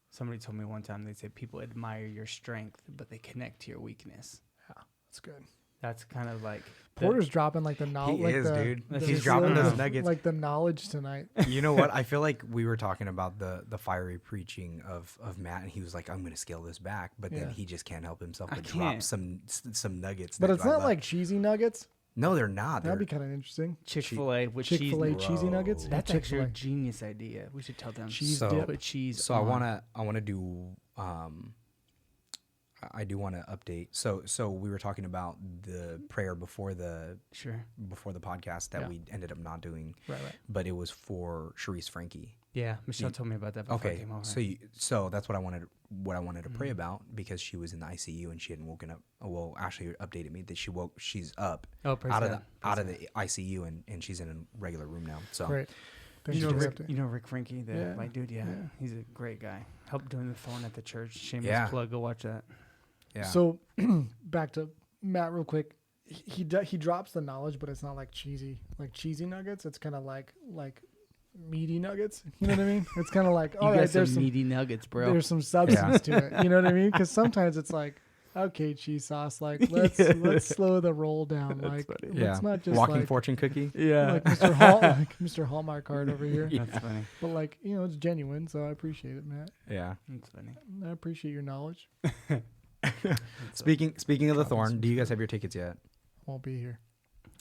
Somebody told me one time, they said people admire your strength, but they connect to your weakness. Yeah, that's good. That's kind of like Porter's dropping like the knowledge. He is, dude. He's dropping those nuggets. Like the knowledge tonight. You know what? I feel like we were talking about the fiery preaching of Matt, and he was like, "I'm going to scale this back," but then he just can't help himself but drop some nuggets. But it's not like cheesy nuggets. No, they're not. That'd be kind of interesting. Chick-fil-A with Chick-fil-A cheese. cheesy nuggets. That's actually a genius idea. We should tell them cheese dip. Put cheese. So on. I want to do. I do want to update. So we were talking about the prayer before the podcast that we ended up not doing. Right. But it was for Sharice Frankie. Yeah, Michelle told me about that before I came over. So that's what I wanted to pray about, because she was in the ICU and she hadn't woken up. Well, Ashley updated me that she's up out of the ICU and she's in a regular room now. So great. You know Rick Frankie, the white dude. Yeah, he's a great guy. Helped doing the phone at the church. Shameless plug. Go watch that. Yeah. So back to Matt real quick. He drops the knowledge, but it's not like cheesy nuggets. It's kind of like meaty nuggets. You know what I mean? It's kind of like, all right, there's some meaty nuggets, bro. There's some substance to it. You know what I mean? Because sometimes it's like, okay, cheese sauce. Like, let's slow the roll down. Like, Yeah. it's not just Walking like, fortune cookie. Yeah. like Mr. Hall, like Mr. Hallmark card over here. That's funny. But like, it's genuine, so I appreciate it, Matt. Yeah. That's funny. I appreciate your knowledge. Speaking of the Thorn, do you guys have your tickets yet? Won't be here.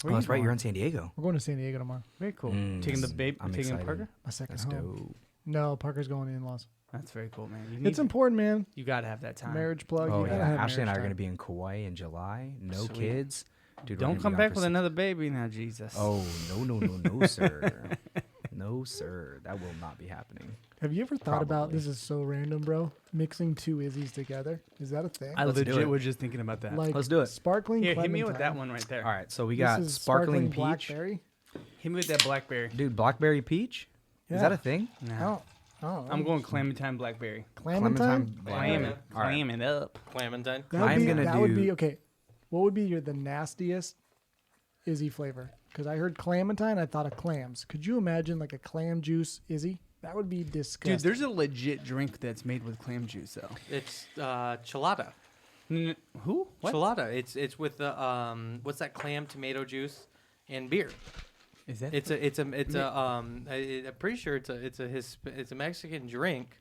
Oh, that's right. You're in San Diego. We're going to San Diego tomorrow. Very cool. Mm, Taking the babe, I'm taking excited. Parker. My second That's home. dope. No, Parker's going in-laws. That's very cool, man. You It's important, man. You gotta have that time. Marriage plug. Oh you gotta yeah. have Ashley and I are marriage going to time. be in Kauai in July. No Sweet. kids. Dude, we're Don't gonna come be back gone with for another baby now, Jesus. Oh no, sir. No, sir. That will not be happening. Have you ever thought about, Probably. this is so random, bro, mixing two Izzies together? Is that a thing? I Let's do legit it. was just thinking about that. Like Let's do it. Sparkling Here, hit me with that clementine. one right there. All right. So we This got is sparkling peach. blackberry. Hit me with that blackberry. Dude, blackberry peach? Yeah. Is that a thing? No. Oh, I'm going clementine blackberry. Clementine. Clam it. All right. Clam it up. Clementine. That would be do- okay. What would be the nastiest Izzy flavor? Because I heard clementine, I thought of clams. Could you imagine like a clam juice Izzy? That would be disgusting. Dude, there's a legit drink that's made with clam juice, though. It's chelada. Who? What? Chelada. It's with the what's that clam tomato juice and beer. Is that? I'm pretty sure it's a Mexican drink,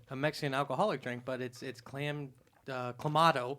a Mexican alcoholic drink, but it's clam clamato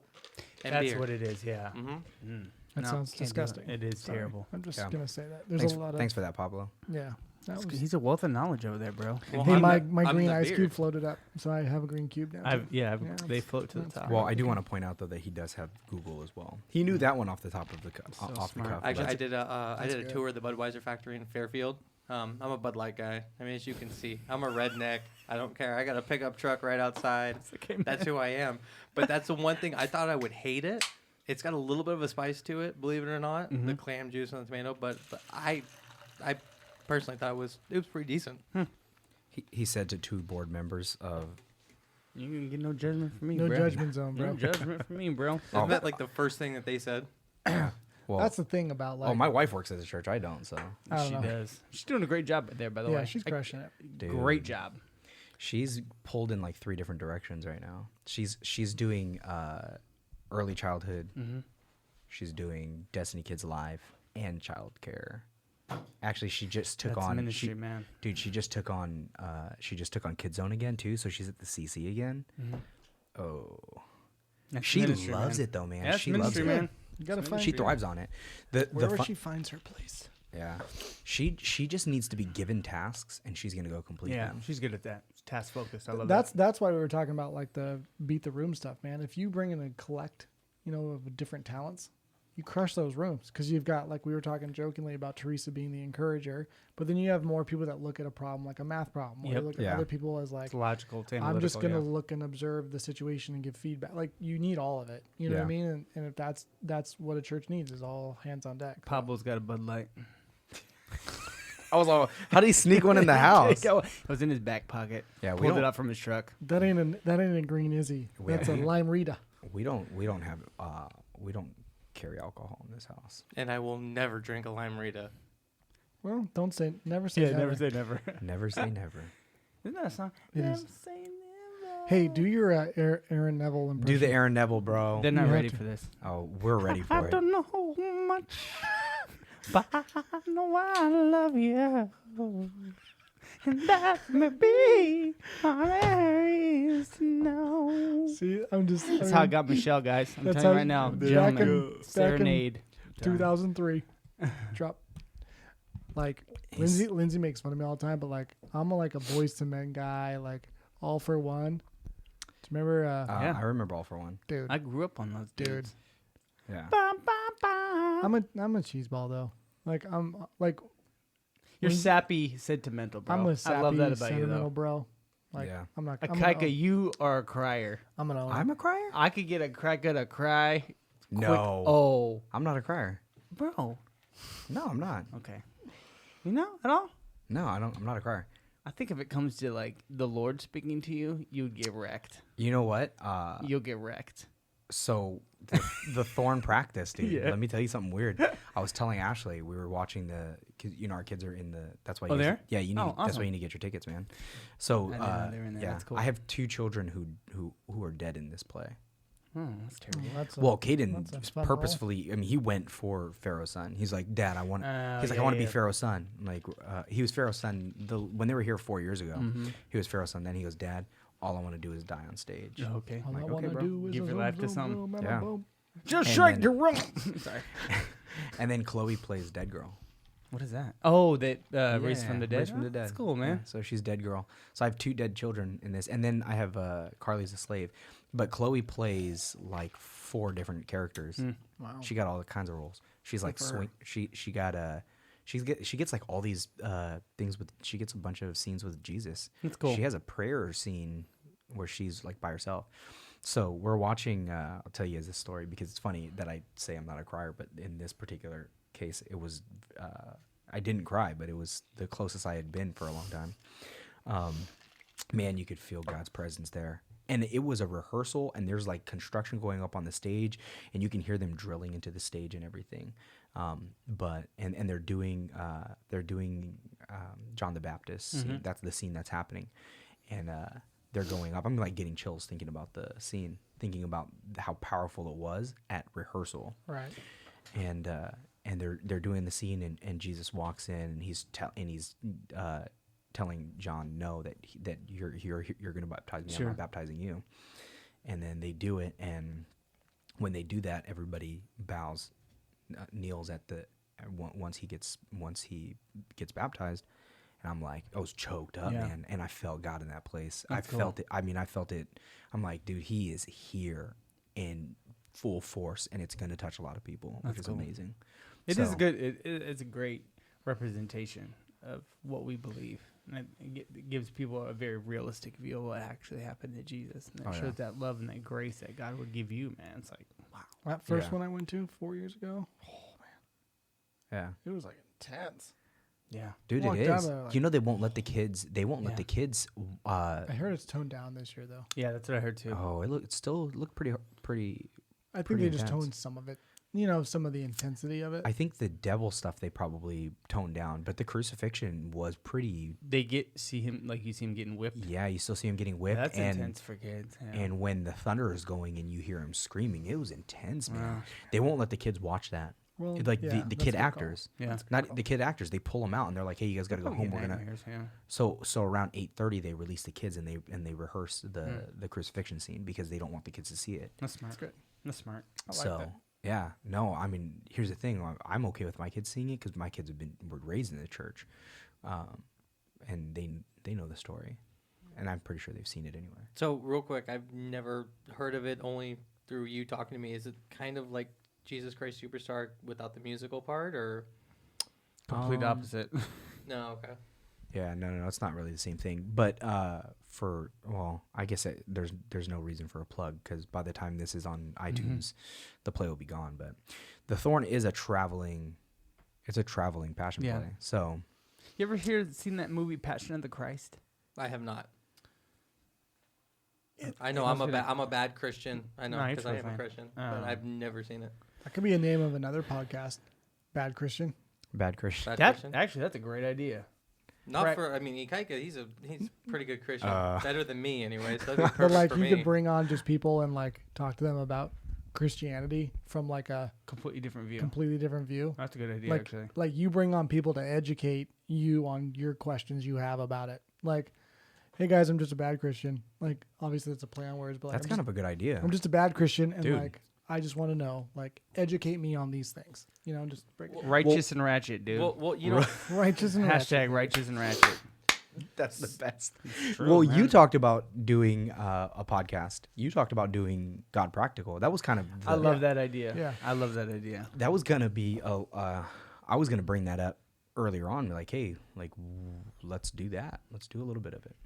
and That's beer. what it is. Yeah. Mm-hmm. That sounds can't do it. disgusting. It is Sorry. terrible. I'm just Yeah. gonna say that. There's Thanks, a lot of thanks for that, Pablo. yeah. That was, He's a wealth of knowledge over there, bro. Well, hey, I'm my I'm green the ice beer. cube floated up, so I have a green cube now. too. Yeah, Yeah, they it's- float to the that's top. fine. Well, I do want to point out though that he does have Google as well. He knew that one off the top of the So off the smart. cuff. Actually, but- I did a that's I did a good. tour of the Budweiser factory in Fairfield. I'm a Bud Light guy. I mean, as you can see, I'm a redneck. I don't care. I got a pickup truck right outside. That's who I am. But that's the one thing I thought I would hate it. It's got a little bit of a spice to it, believe it or not, the clam juice and the tomato. But I personally thought it was pretty decent. he said to two board members of You can get no judgment from me, No bro. judgment zone, bro. No judgment from me, bro. Oh. Isn't that like the first thing that they said? well, That's the thing about like. oh, my wife works at the church. I don't. So I don't She know. does. She's doing a great job there, by the Yeah, way. she's crushing it. Dude. Great job. she's pulled in like 3 different directions right now. She's doing early childhood. Mm-hmm. She's doing Destiny Kids Live and childcare. Actually, she just took That's on ministry, man. Dude, she just took on Kid Zone again too, so she's at the CC again. Oh. That's She ministry, loves man. it though, man. Yeah, that's She loves ministry, it. man. You gotta It's find She thrives on it. The wherever fun- she finds her place. yeah. She just needs to be given tasks and she's going to go complete Yeah, them. she's good at that. Task focused. I love That's why we were talking about like the beat the room stuff, man. If you bring in a collect, of different talents, you crush those rooms because you've got, like we were talking jokingly about Teresa being the encourager, but then you have more people that look at a problem like a math problem, or Yep. you look at Yeah. other people as like, It's logical. It's I'm just analytical, gonna look and observe the situation and give feedback. Like you need all of it. You know what I Yeah. mean? And if that's what a church needs is all hands on deck. Pablo's got a Bud Light. I was like, how did he sneak one in the house? It was in his back pocket. Yeah, we Pulled it don't, out from his truck. That ain't a green Izzy. We- That's a lime Rita. we don't have we don't carry alcohol in this house. And I will never drink a lime Rita. Well, don't say never say Yeah, never. never say never. Never say never. Isn't that a song? It never is. say never. Hey, do your Aaron Neville impression. Do the Aaron Neville, bro. They're not You have ready to. for this. Oh, we're ready I for it. don't know much, but I know I love you. And that may be all there is to know. See, I'm just. That's how I got Michelle, guys. I'm That's telling you how- right now. back Gentlemen, in- serenade. 2003. Drop. Like Lindsay makes fun of me all the time, but like I'm like a Boys to Men guy, like All for One. Do you remember? Yeah. I remember All for One. Dude, I grew up on those Dude. dudes. Yeah. I'm a cheeseball though. Like I'm like You're Lindsay- sappy, sentimental, bro. I'm a sappy, I love that about you, sentimental though. bro. Like Yeah. I'm not. Akaika, you are a crier. I'm gonna own it. I'm a crier? I could get a cry. No. Quick. Oh, I'm not a crier. bro. No, I'm not. Okay. You know, at all? No, I'm not a crier. I think if it comes to like the Lord speaking to you, you'd get wrecked. You know what? You'll get wrecked. So the thorn practice, dude. Yeah. Let me tell you something weird. I was telling Ashley we were watching our kids are in the. That's why. Oh, you they are? Yeah, you need. Oh, That's awesome. why you need to get your tickets, man. So I didn't know they were in there. yeah, That's cool. I have 2 children who are dead in this play. Oh, that's terrible. Well, Caden that's a fun role. purposefully. I mean, he went for Pharaoh's son. He's like, Dad, I want. Oh, He's like, yeah, I want to yeah. be Pharaoh's son. Like, he was Pharaoh's son. When they were here 4 years ago, he was Pharaoh's son. Then he goes, Dad, all I want to do is die on stage. Okay. All like, I okay, want to bro. do is Give your life to something. Yeah. Just And shake then- your rump. Sorry. And then Chloe plays Dead Girl. What is that? Oh, that Race from Yeah, the Dead. Race from the Dead. That's cool, man. Yeah, so she's Dead Girl. So I have 2 dead children in this, and then I have Carly's a slave, but Chloe plays like 4 different characters. Wow. She got all kinds of roles. She's like for her. swing. She got she gets like all these things with. She gets a bunch of scenes with Jesus. That's cool. She has a prayer scene where she's like by herself. So we're watching. I'll tell you this story because it's funny that I say I'm not a crier, but in this particular case, it was. I didn't cry, but it was the closest I had been for a long time. Man, you could feel God's presence there. And it was a rehearsal, and there's like construction going up on the stage, and you can hear them drilling into the stage and everything. But they're doing John the Baptist scene. That's the scene that's happening, and they're going up. I'm like getting chills thinking about the scene, thinking about how powerful it was at rehearsal. Right. And they're doing the scene, and Jesus walks in, and he's telling John, no, that you're going to baptize me. Sure. I'm not baptizing you. And then they do it, and when they do that, everybody bows, kneels at the once he gets baptized. And I'm like, I was choked up, Yeah. man, and I felt God in that place. That's I cool. felt it. I mean, I felt it. I'm like, dude, he is here in full force, and it's going to touch a lot of people, which That's is cool. amazing. It is So- good. It's a great representation of what we believe. And it gives people a very realistic view of what actually happened to Jesus. And it Oh, yeah. shows that love and that grace that God would give you, man. It's like, wow. That first Yeah. one I went to 4 years ago, Yeah. it was like intense. Yeah. Dude, Walked it down is. there like- You know they won't let the kids. They won't let Yeah. the kids. I heard it's toned down this year though. Yeah, that's what I heard too. Oh, it still looked pretty. I think Pretty they just intense. toned some of it. You know, some of the intensity of it. I think the devil stuff they probably toned down, but the crucifixion was pretty. They see him getting whipped. Yeah, you still see him getting whipped, That's and intense for kids. Yeah. and when the thunder is going and you hear him screaming, it was intense, man. Wow. They won't let the kids watch that. well, Like yeah, the that's a kid good call. actors, Yeah. not the kid actors. They pull them out and they're like, "Hey, you guys got to go Probably home. get We're gonna." nightmares, yeah. So around 8:30 they release the kids and they rehearse the crucifixion scene because they don't want the kids to see it. That's smart. good. That's smart. I like So that. yeah, no, I mean, here's the thing: I'm okay with my kids seeing it because my kids were raised in the church, and they know the story, and I'm pretty sure they've seen it anyway. So real quick, I've never heard of it. Only through you talking to me. Is it kind of like Jesus Christ Superstar without the musical part, or Complete opposite. no? Okay. Yeah, no, it's not really the same thing. But I guess there's no reason for a plug because by the time this is on iTunes, the play will be gone. But The Thorn is a traveling passion Yeah. play. So You ever seen that movie Passion of the Christ? I have not. I know I'm a bad Christian. I know No, you're because I am totally a fine. Christian, but I've never seen it. That could be a name of another podcast. Bad Christian. Bad Christian. Bad Christian. That's a great idea. Not Right. for. I mean, Ikaika, he's a pretty good Christian. Uh. Better than me, anyways. So that'd be But perfect like for you me. could bring on just people and like talk to them about Christianity from like a Completely different view. completely different view. That's a good idea, Like actually. like you bring on people to educate you on your questions you have about it. Like, hey guys, I'm just a bad Christian. Like obviously it's a play on words, but like, That's kind of a good idea. I'm just a bad Christian and Dude. like I just want to know, like, educate me on these things. You know, just break it down. Righteous and ratchet, dude. Well, you know, Righteous and ratchet. Hashtag righteous and ratchet. That's the best. True, Well, man. you talked about doing a podcast. You talked about doing God Practical. That was kind of. I love that idea. Yeah. I love that idea. That was gonna be I was gonna bring that up earlier on. Like, hey, like, let's do that. Let's do a little bit of it.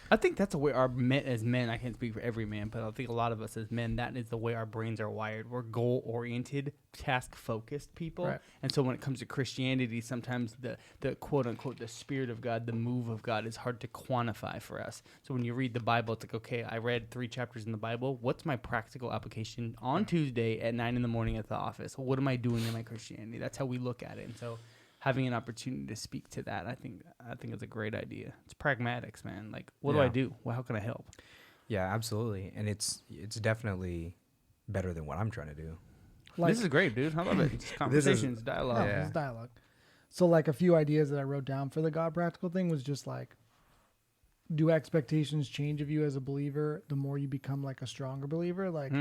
I think that's the way our men, as men, I can't speak for every man, but I think a lot of us as men, that is the way our brains are wired. We're goal-oriented, task-focused people. Right. And so when it comes to Christianity, sometimes the quote-unquote, the Spirit of God, the move of God is hard to quantify for us. So when you read the Bible, it's like, okay, I read 3 chapters in the Bible. What's my practical application on Tuesday at 9 in the morning at the office? What am I doing in my Christianity? That's how we look at it. And so having an opportunity to speak to that, I think it's a great idea. It's pragmatics, man. Like, what do I Yeah. do? Well, how can I help? Yeah, absolutely. And it's definitely better than what I'm trying to do. Like, This is great, dude. I love it. It's conversations, dialogue. no, Yeah. it's dialogue. So like a few ideas that I wrote down for the God practical thing was just like, do expectations change of you as a believer the more you become like a stronger believer? Like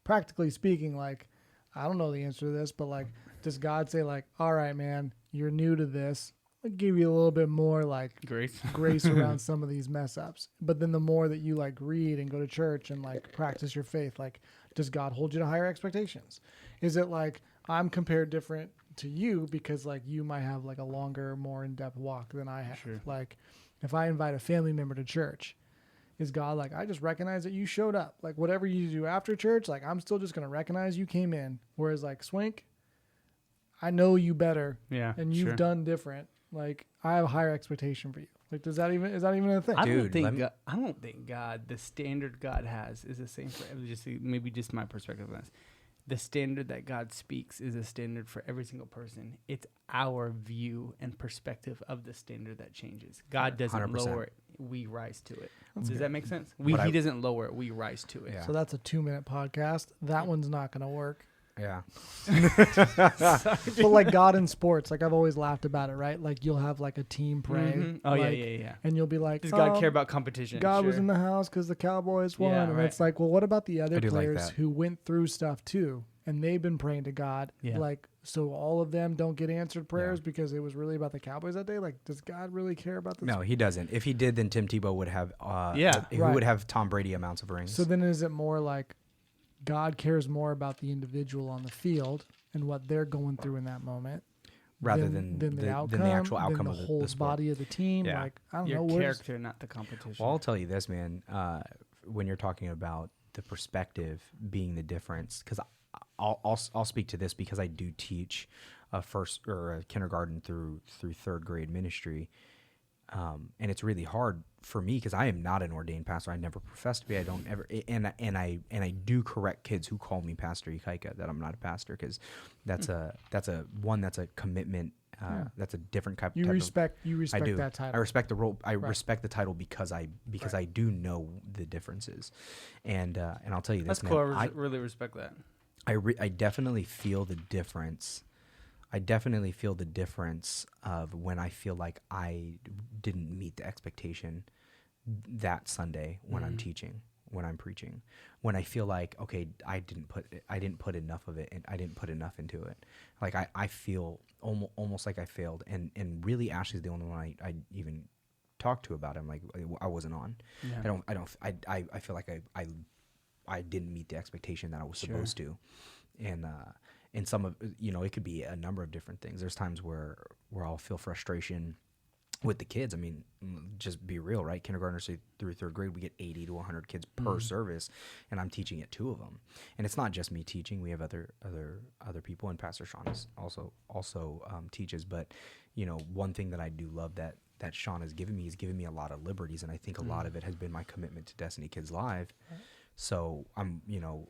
practically speaking, like I don't know the answer to this, but like does God say like, all right, man, you're new to this. I'll give you a little bit more like grace around some of these mess ups. But then the more that you like read and go to church and like practice your faith, like does God hold you to higher expectations? Is it like I'm compared different to you because like you might have like a longer, more in-depth walk than I have? Sure. Like if I invite a family member to church, is God like, I just recognize that you showed up. Like whatever you do after church, like I'm still just going to recognize you came in. Whereas like Swink, I know you better Yeah. and you've done different. Like I have a higher expectation for you. Like is that even a thing? I Dude, don't think God, the standard God has is the same for maybe just my perspective on this. The standard that God speaks is a standard for every single person. It's our view and perspective of the standard that changes. God doesn't 100%. lower it; we rise to it. That's Does good. that make sense? But He doesn't lower it; we rise to it. Yeah. So that's a 2-minute podcast. That one's not going to work. Yeah. But like God in sports, like I've always laughed about it, right? Like you'll have like a team pray. Mhm. Oh like, yeah. And you'll be like, Does God care about competition? God was Sure. in the house because the Cowboys won. Yeah, And right. it's like, well, what about the I other do like players that. who went through stuff too? And they've been praying to God. Yeah. Like, so all of them don't get answered prayers because it was really about the Cowboys that day? Like, does God really care about this? No, he doesn't. If he did, then Tim Tebow would have he Right. would have Tom Brady amounts of rings. So then is it more like God cares more about the individual on the field and what they're going through in that moment rather than the outcome, than the actual outcome than the of whole the sport. body of the team? Yeah. Like, I don't Your know. character, not the competition. Well, I'll tell you this, man. When you're talking about the perspective being the difference, because I'll speak to this because I do teach a first or a kindergarten through third grade ministry, and it's really hard for me because I am not an ordained pastor. I never professed to be. I don't ever, and I do correct kids who call me Pastor Ikaika that I'm not a pastor because that's a commitment. That's a different type. You type respect I do. that title. I respect the role. I respect the title because I do know the differences, and I'll tell you this, That's cool. man. I really respect that. I definitely feel the difference. I definitely feel the difference of when I feel like I didn't meet the expectation that Sunday when I'm teaching, when I'm preaching, when I feel like, okay, I didn't put enough of it and I didn't put enough into it. Like I feel almost like I failed. And really Ashley's the only one I even talked to about it. I'm like, I wasn't on. Yeah. I feel like I didn't meet the expectation that I was supposed to. And some of, it could be a number of different things. There's times where I'll feel frustration with the kids. I mean, just be real, right? Kindergartners through third grade, we get 80 to 100 kids per service, and I'm teaching at 2 of them. And it's not just me teaching. We have other people, and Pastor Sean is also teaches. But one thing that I do love that Sean has given me is giving me a lot of liberties, and I think a lot of it has been my commitment to Destiny Kids Live. So I'm,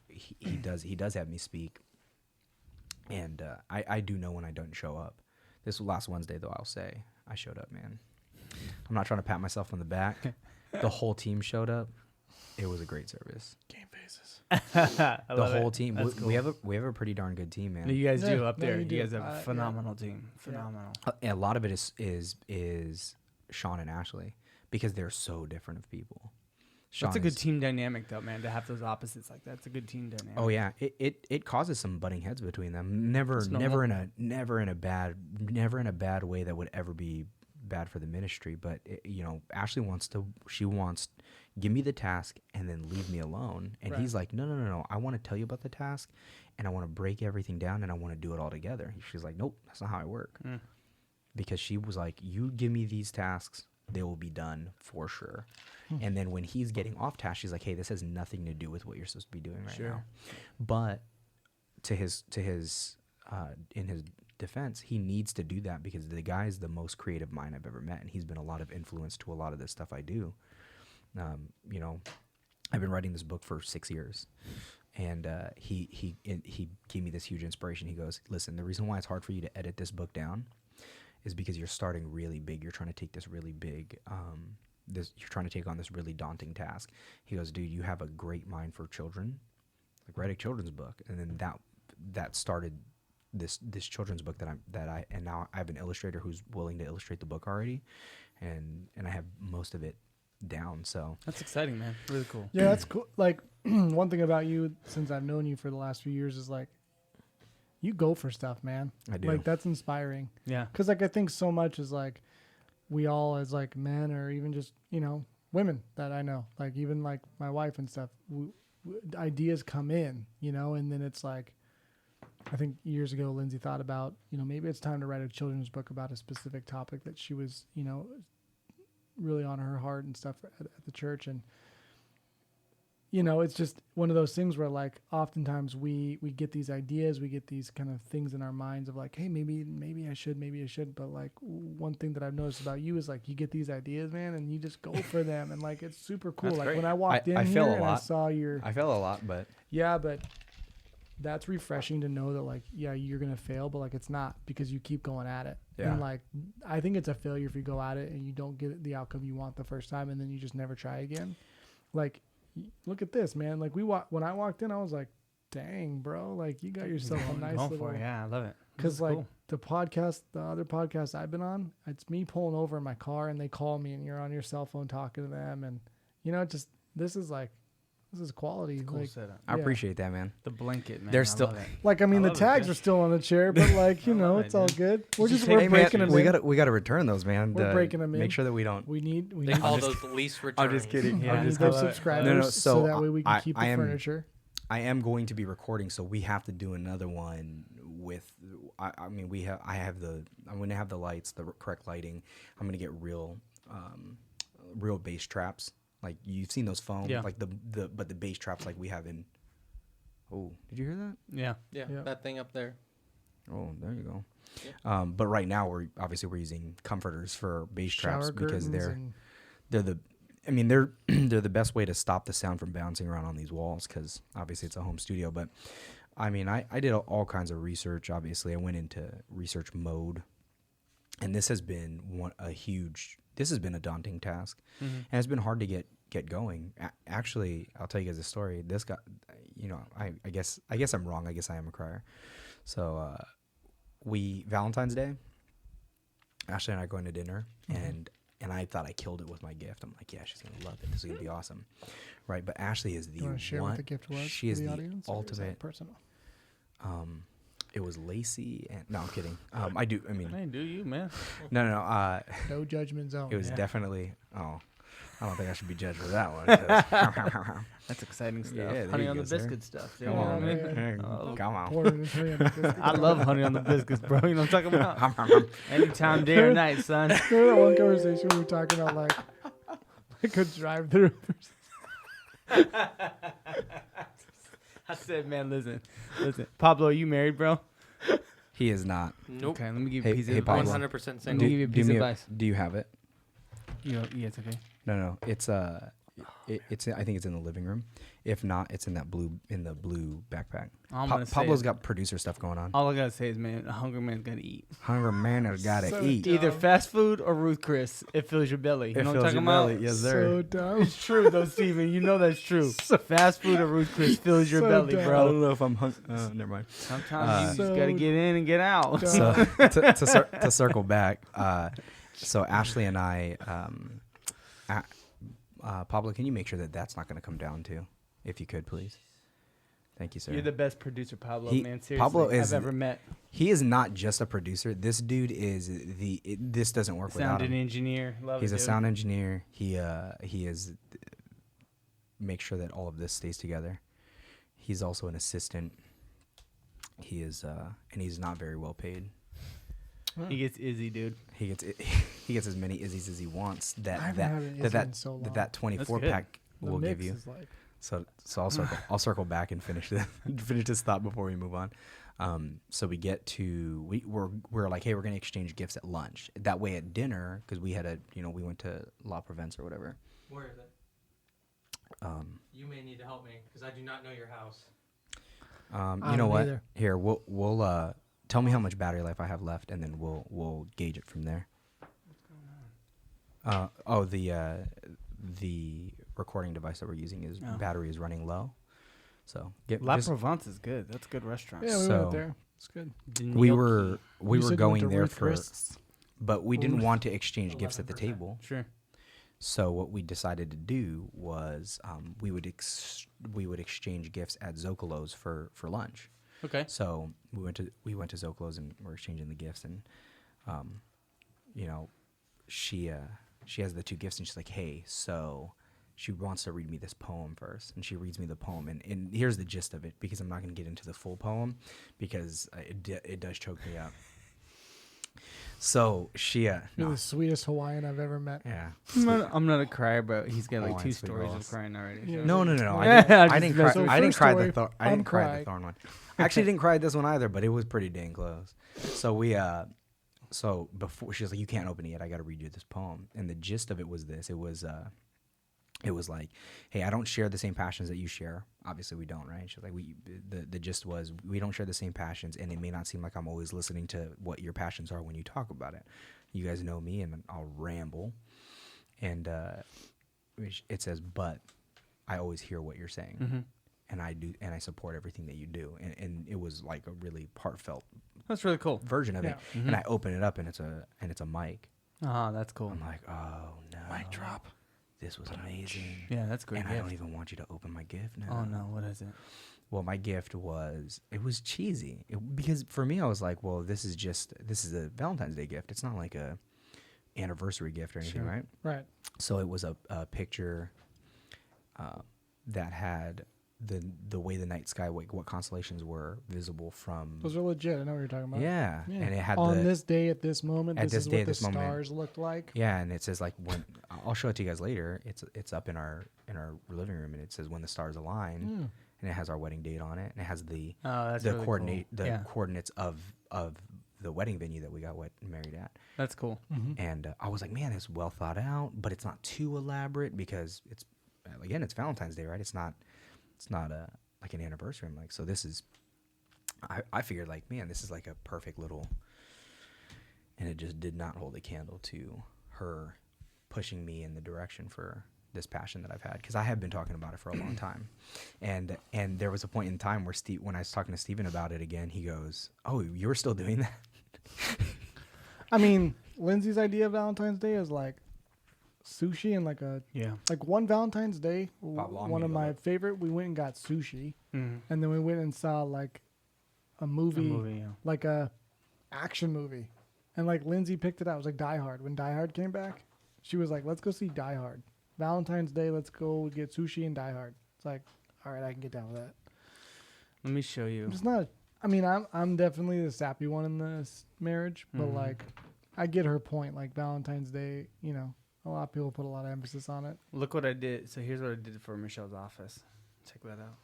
he does have me speak. And I do know when I don't show up. This last Wednesday, though, I'll say I showed up, man. I'm not trying to pat myself on the back. The whole team showed up. It was a great service. Game faces. The whole team. That's We have a pretty darn good team, man. You guys do up No, there. you do. You guys have a Yeah. phenomenal team. Phenomenal. And a lot of it is Sean and Ashley because they're so different of people. That's a good team dynamic, though, man. To have those opposites like that, it's a good team dynamic. Oh yeah, it causes some butting heads between them. Never in a bad way that would ever be bad for the ministry. But Ashley wants give me the task and then leave me alone. And he's like, no. I want to tell you about the task, and I want to break everything down, and I want to do it all together. She's like, nope, that's not how I work. Because she was like, you give me these tasks, they will be done for sure. And then when he's getting off task, she's like, hey, this has nothing to do with what you're supposed to be doing right now. But in his defense, he needs to do that because the guy is the most creative mind I've ever met, and he's been a lot of influence to a lot of the stuff I do. I've been writing this book for 6 years, and he gave me this huge inspiration. He goes, listen, the reason why it's hard for you to edit this book down is because you're starting really big. You're trying to take this really big you're trying to take on this really daunting task. He goes, dude, you have a great mind for children. Like, write a children's book. And then that started this children's book and now I have an illustrator who's willing to illustrate the book already, and I have most of it down. So that's exciting, man. Really cool. Yeah, that's cool. Like, one thing about you, since I've known you for the last few years, is like, you go for stuff, man. I do. Like, that's inspiring. Yeah. Because, like, I think so much is like, we all as like men, or even just, women that I know, like even like my wife and stuff, ideas come in, and then it's like, I think years ago, Lindsay thought about, maybe it's time to write a children's book about a specific topic that she was, really on her heart and stuff at the church. And, it's just one of those things where, like, oftentimes we get these ideas, we get these kind of things in our minds of like, hey, maybe I should. But like, one thing that I've noticed about you is like, you get these ideas, man, and you just go for them. And like, it's super cool. That's like great. when I walked in I here feel a and I lot. saw I feel a lot, but yeah, but that's refreshing to know that, like, yeah, you're going to fail, but like, it's not, because you keep going at it. Yeah. And like, I think it's a failure if you go at it and you don't get the outcome you want the first time, and then you just never try again. Like, look at this, man. Like, when I walked in, I was like, dang, bro, like, you got yourself a nice Going little, for it. Yeah, I love it. because like cool. the other podcast I've been on, it's me pulling over in my car and they call me and you're on your cell phone talking to them. And, this is quality. It's a cool like, setup. I yeah. appreciate that, man. The blanket, man. There's I still- love it. Like, I mean, I the love it, tags dude. are still on the chair, but like, I love it, it's all dude. good. We're Hey, breaking them we in. gotta return those, man. We're to breaking them in. Make sure that we don't. We need They call just those lease returns. I'm just kidding. Yeah, we need just those love it. subscribers No, so so that way we can keep the I am- furniture. I am going to be recording, so we have to do another one with. I'm going to have the lights, the correct lighting. I'm going to get real bass traps. Like, you've seen those foam, Yeah. like but the bass traps like we have in. Oh, did you hear that? Yeah. Yeah, Yeah. that thing up there. Oh, there you go. Yeah. But right now we're using comforters for bass traps Shower because curtains they're they're the best way to stop the sound from bouncing around on these walls, because obviously it's a home studio. But I mean, I did all kinds of research. Obviously, I went into research mode, and this has been a daunting task, Mm-hmm. and it's been hard to get going. Actually, I'll tell you guys a story. This guy, I guess I'm wrong. I guess I am a crier. So Valentine's Day, Ashley and I are going to dinner, and I thought I killed it with my gift. I'm like, yeah, she's gonna love it. This is gonna be awesome, right? But Ashley is Do you want to share what the gift was? She for is the the audience, or is that ultimate. personal. It was lacy, and no, I'm kidding. I do. I mean, Hey, do you, man? no. No judgment zone. It was Yeah. definitely. Oh, I don't think I should be judged for that one. 'Cause- That's exciting stuff. Yeah, there Honey you on go, the sir. biscuit stuff. Come Yeah, on, man. man. Oh. Come on. Pouring it in the biscuit. I love honey on the biscuits, bro. You know what I'm talking about? Anytime, day or night, son. Remember that one conversation we were talking about, like a drive-through? I said, man, listen. Pablo, are you married, bro? He is not. Nope. Okay, let me give Hey- you a piece hey, of Pablo. advice. 100% Let me single. give you a piece of advice. Do you have it? Yeah, it's okay. No. It's it's. I think it's in the living room. If not, it's in the blue backpack. All I'm gonna say Pablo's is- got producer stuff going on. All I gotta say is, man, a hungry man's gotta eat. Hungry man has got to So eat. dumb. Either fast food or Ruth Chris. It fills your belly. You It know what fills I'm your talking belly. about? Yes, sir. So dumb. It's true, though, Steven. You know that's true. Fast food or Ruth Chris fills your So belly, dumb. I bro. don't know if I'm never mind. Sometimes you So just gotta get in and get out. dumb. So to circle back, so Ashley and I, Pablo, can you make sure that that's not going to come down too, if you could, please? Thank you, sir. You're the best producer, Pablo, He- man. Seriously, Pablo is- I've ever met. He is not just a producer. This dude is this doesn't work without Sound him. engineer. Love He's it, a dude. sound engineer. He is make sure that all of this stays together. He's also an assistant. He is and he's not very well paid. He gets Izzy, dude. He gets as many Izzies as he wants. I haven't had an Izzy in so long. That 24 good. pack The will give mix you. is like, So I'll circle back and finish this thought before we move on. So we get to we're like, hey, we're gonna exchange gifts at lunch. That way at dinner, because we had we went to La Provence or whatever. Where is it? You may need to help me because I do not know your house. You I know don't what? either. Here we'll tell me how much battery life I have left, and then we'll gauge it from there. The recording device that we're using is Oh. battery is running low. So La Provence is good. That's a good restaurant. Yeah, we So- went there. It's good. we were You we were said you went going to there Ruth for, Christ's. but we didn't Ruth want to exchange gifts at the 11%. table. Sure. So what we decided to do was we would exchange gifts at Zocalo's for lunch. Okay. So we went to Zocalo's and we're exchanging the gifts, and you know, she has the two gifts, and she's like, hey, so she wants to read me this poem first, and she reads me the poem, and here's the gist of it, because I'm not going to get into the full poem because it does choke me up. So she You're no, the sweetest Hawaiian I've ever met. yeah. I'm not a crier, but he's got like Hawaiian 2 sweet stories rolls. of crying already. Yeah. so- No. I Yeah, didn't just cry. messing I didn't with cry you. the First I didn't story, cry the thorn one. I actually didn't cry this one either, but it was pretty dang close. So so before she was like, "You can't open it yet. I got to read you this poem." And the gist of it was this: it was like, "Hey, I don't share the same passions that you share. Obviously, we don't, right?" She's like, the gist was we don't share the same passions, and it may not seem like I'm always listening to what your passions are when you talk about it. You guys know me, and I'll ramble, and it says, but I always hear what you're saying." Mm-hmm. And I do, and I support everything that you do, and it was like a really heartfelt That's really cool. version of it. Yeah. Mhm. And I open it up, and it's a mic. Oh, that's cool. I'm like, oh no, Mic drop. This was amazing. Yeah, that's great. And I gift. don't even want you to open my gift now. Oh no, what is it? Well, my gift was cheesy because for me, I was like, well, this is a Valentine's Day gift. It's not like a anniversary gift or anything, Sure. right? Right. So it was a picture that had the way the night sky, what constellations were visible from. Those are legit. I know what you're talking about. Yeah, and it had on this day at this moment. at This this is day what at the this moment. stars looked like. Yeah, and it says like when I'll show it to you guys later. It's up in our living room, and it says when the stars align, Yeah. and it has our wedding date on it, and it has the Oh, that's the really coordinate cool. the Yeah, coordinates of the wedding venue that we got married at. that's cool. Mm-hmm. And I was like, man, it's well thought out, but it's not too elaborate because it's Valentine's Day, right? It's not like an anniversary. I'm like, so this is. I figured like, man, this is like a perfect little. And it just did not hold a candle to her pushing me in the direction for this passion that I've had, because I have been talking about it for a long time, and there was a point in time where when I was talking to Steven about it again, he goes, "Oh, you were still doing that?" I mean, Lindsay's idea of Valentine's Day is like sushi and like one Valentine's Day. Pablo, I'm One gonna of go my look. favorite. We went and got sushi, Mm-hmm. and then we went and saw like a movie, Yeah. like a action movie, and like Lindsay picked it out. It was like Die Hard. When Die Hard came back, she was like, "Let's go see Die Hard." Valentine's Day, let's go get sushi and Die Hard. It's like, all right, I can get down with that. Let me show you. It's not. I mean, I'm definitely the sappy one in this marriage, but Mhm. like, I get her point. Like Valentine's Day, you know, a lot of people put a lot of emphasis on it. Look what I did. So here's what I did for Michelle's office. Check that out.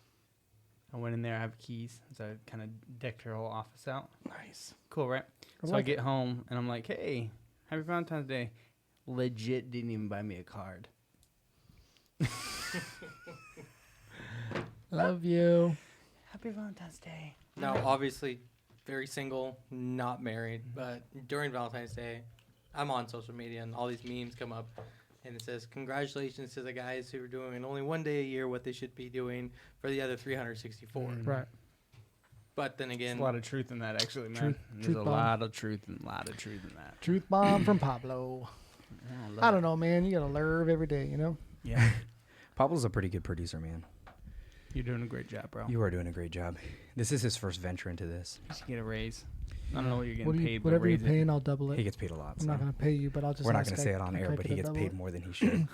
I went in there. I have keys, so I kind of decked her whole office out. Nice. Cool, right? So I like get home and I'm like, "Hey, happy Valentine's Day." Legit didn't even buy me a card. Love you. Happy Valentine's Day. Now, obviously, very single, not married, but during Valentine's Day, I'm on social media and all these memes come up, and it says, "Congratulations to the guys who are doing only one day a year what they should be doing for the other 364." Mm. Right. But then There's again, a lot of truth in that, actually, man. Truth- There's truth a bomb. lot of truth and that. Truth bomb from Pablo. I don't know, man. You gotta learn every day, you know. Yeah, Pablo's a pretty good producer, man. you're doing a great job, bro. You are doing a great job. This is his first venture into this. You should get a raise. I don't know what you're getting What do paid, you, but whatever you're raise it. paying, I'll double He it. gets paid a lot. I'm So. not gonna pay you, but I'll just. We're not ask going to I- say it on can air, I but get he a gets double paid it? more than he should.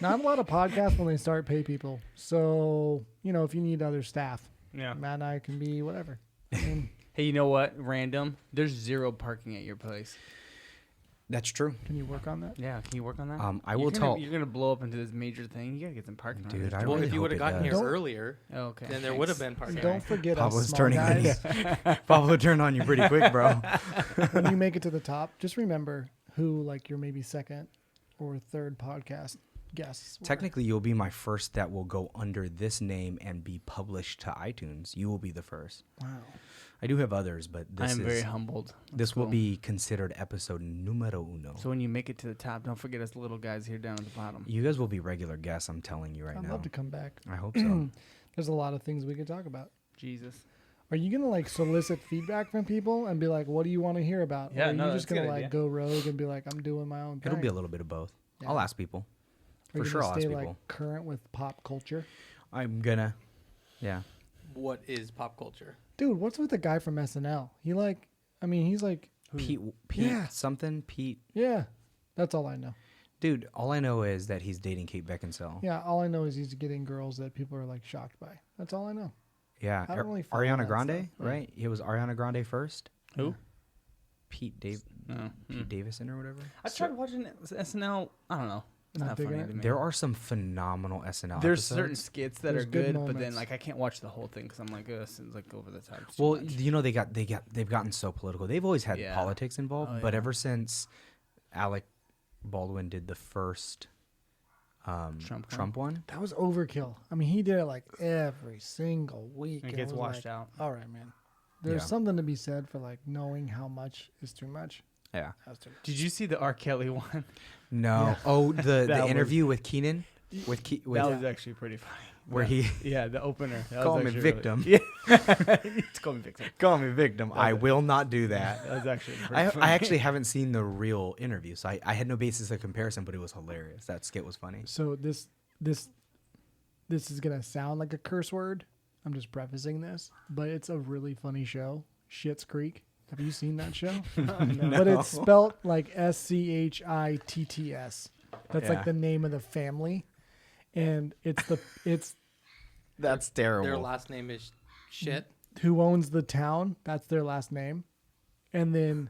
Not a lot of podcasts when they start pay people. So you know, if you need other staff, Yeah. Matt and I can be whatever. I mean, Hey, you know what? Random. There's 0 parking at your place. That's true. can you work on that? Yeah, can you work on that? I will tell. You're gonna blow up into this major thing. You gotta get some parking. Dude, right I there. well, really if you hope would have it gotten here does. Don't- earlier, Oh, okay. then there would have thanks. been And parking. don't forget Pablo's us small turning on guys. Pablo turned on you pretty quick, bro. When you make it to the top, just remember who like your maybe second or third podcast guests were. Technically, you'll be my first that will go under this name and be published to iTunes. You will be the first. Wow. I do have others, but I this am is very humbled. this will cool. be considered episode numero uno. So when you make it to the top, don't forget us little guys here down at the bottom. You guys will be regular guests. I'm telling you right I'd now. love to come back. I hope so. There's a lot of things we could talk about. Jesus. Are you gonna like solicit feedback from people and be like, "What do you want to hear about?" Yeah, or are no, you that's just gonna a good like idea. go rogue and be like, "I'm doing my own thing"? It'll be a little bit of both. Yeah. I'll ask people. Are you For sure, gonna I'll ask stay people. like current with pop culture. I'm gonna. Yeah. What is pop culture? Dude, what's with the guy from SNL? He's like, Pete Yeah. something. Pete. yeah, that's all I know. Dude, all I know is that he's dating Kate Beckinsale. Yeah, all I know is he's getting girls that people are like shocked by. That's all I know. Yeah. I don't really follow Ariana that Grande, stuff. right? It was Ariana Grande first. Who? Pete No. Pete Davison or whatever. I tried watching SNL. I don't know. It's Not not big funny on to it? me. There are some phenomenal SNL There's episodes. certain skits that There's are good good, but then moments. like I can't watch the whole thing because I'm like, this is like over the top. It's too Well, much. you know they've gotten so political. They've always had Yeah. politics involved, Oh, but yeah. ever since Alec Baldwin did the first Trump one, That was overkill. I mean, he did it like every single week. it and gets was washed like, out. All right, man. There's Yeah. something to be said for like knowing how much is too much. yeah. That's too much. Did you see the R. Kelly one? No. Yeah. Oh, the That interview with Keenan with That was actually pretty funny. where Yeah. he Yeah, the opener. That Call was me actually victim. Yeah. It's call me victim. call me victim. I Okay. will not do that. That was actually pretty I funny. actually haven't seen the real interview, so I had no basis of comparison, but it was hilarious. That skit was funny. So this is gonna sound like a curse word. I'm just prefacing this, but it's a really funny show. Schitt's Creek. Have you seen that show? But it's spelt like SCHITTS. That's Yeah. like the name of the family, and it's That's terrible. Their last name is shit. who owns the town. That's their last name, and then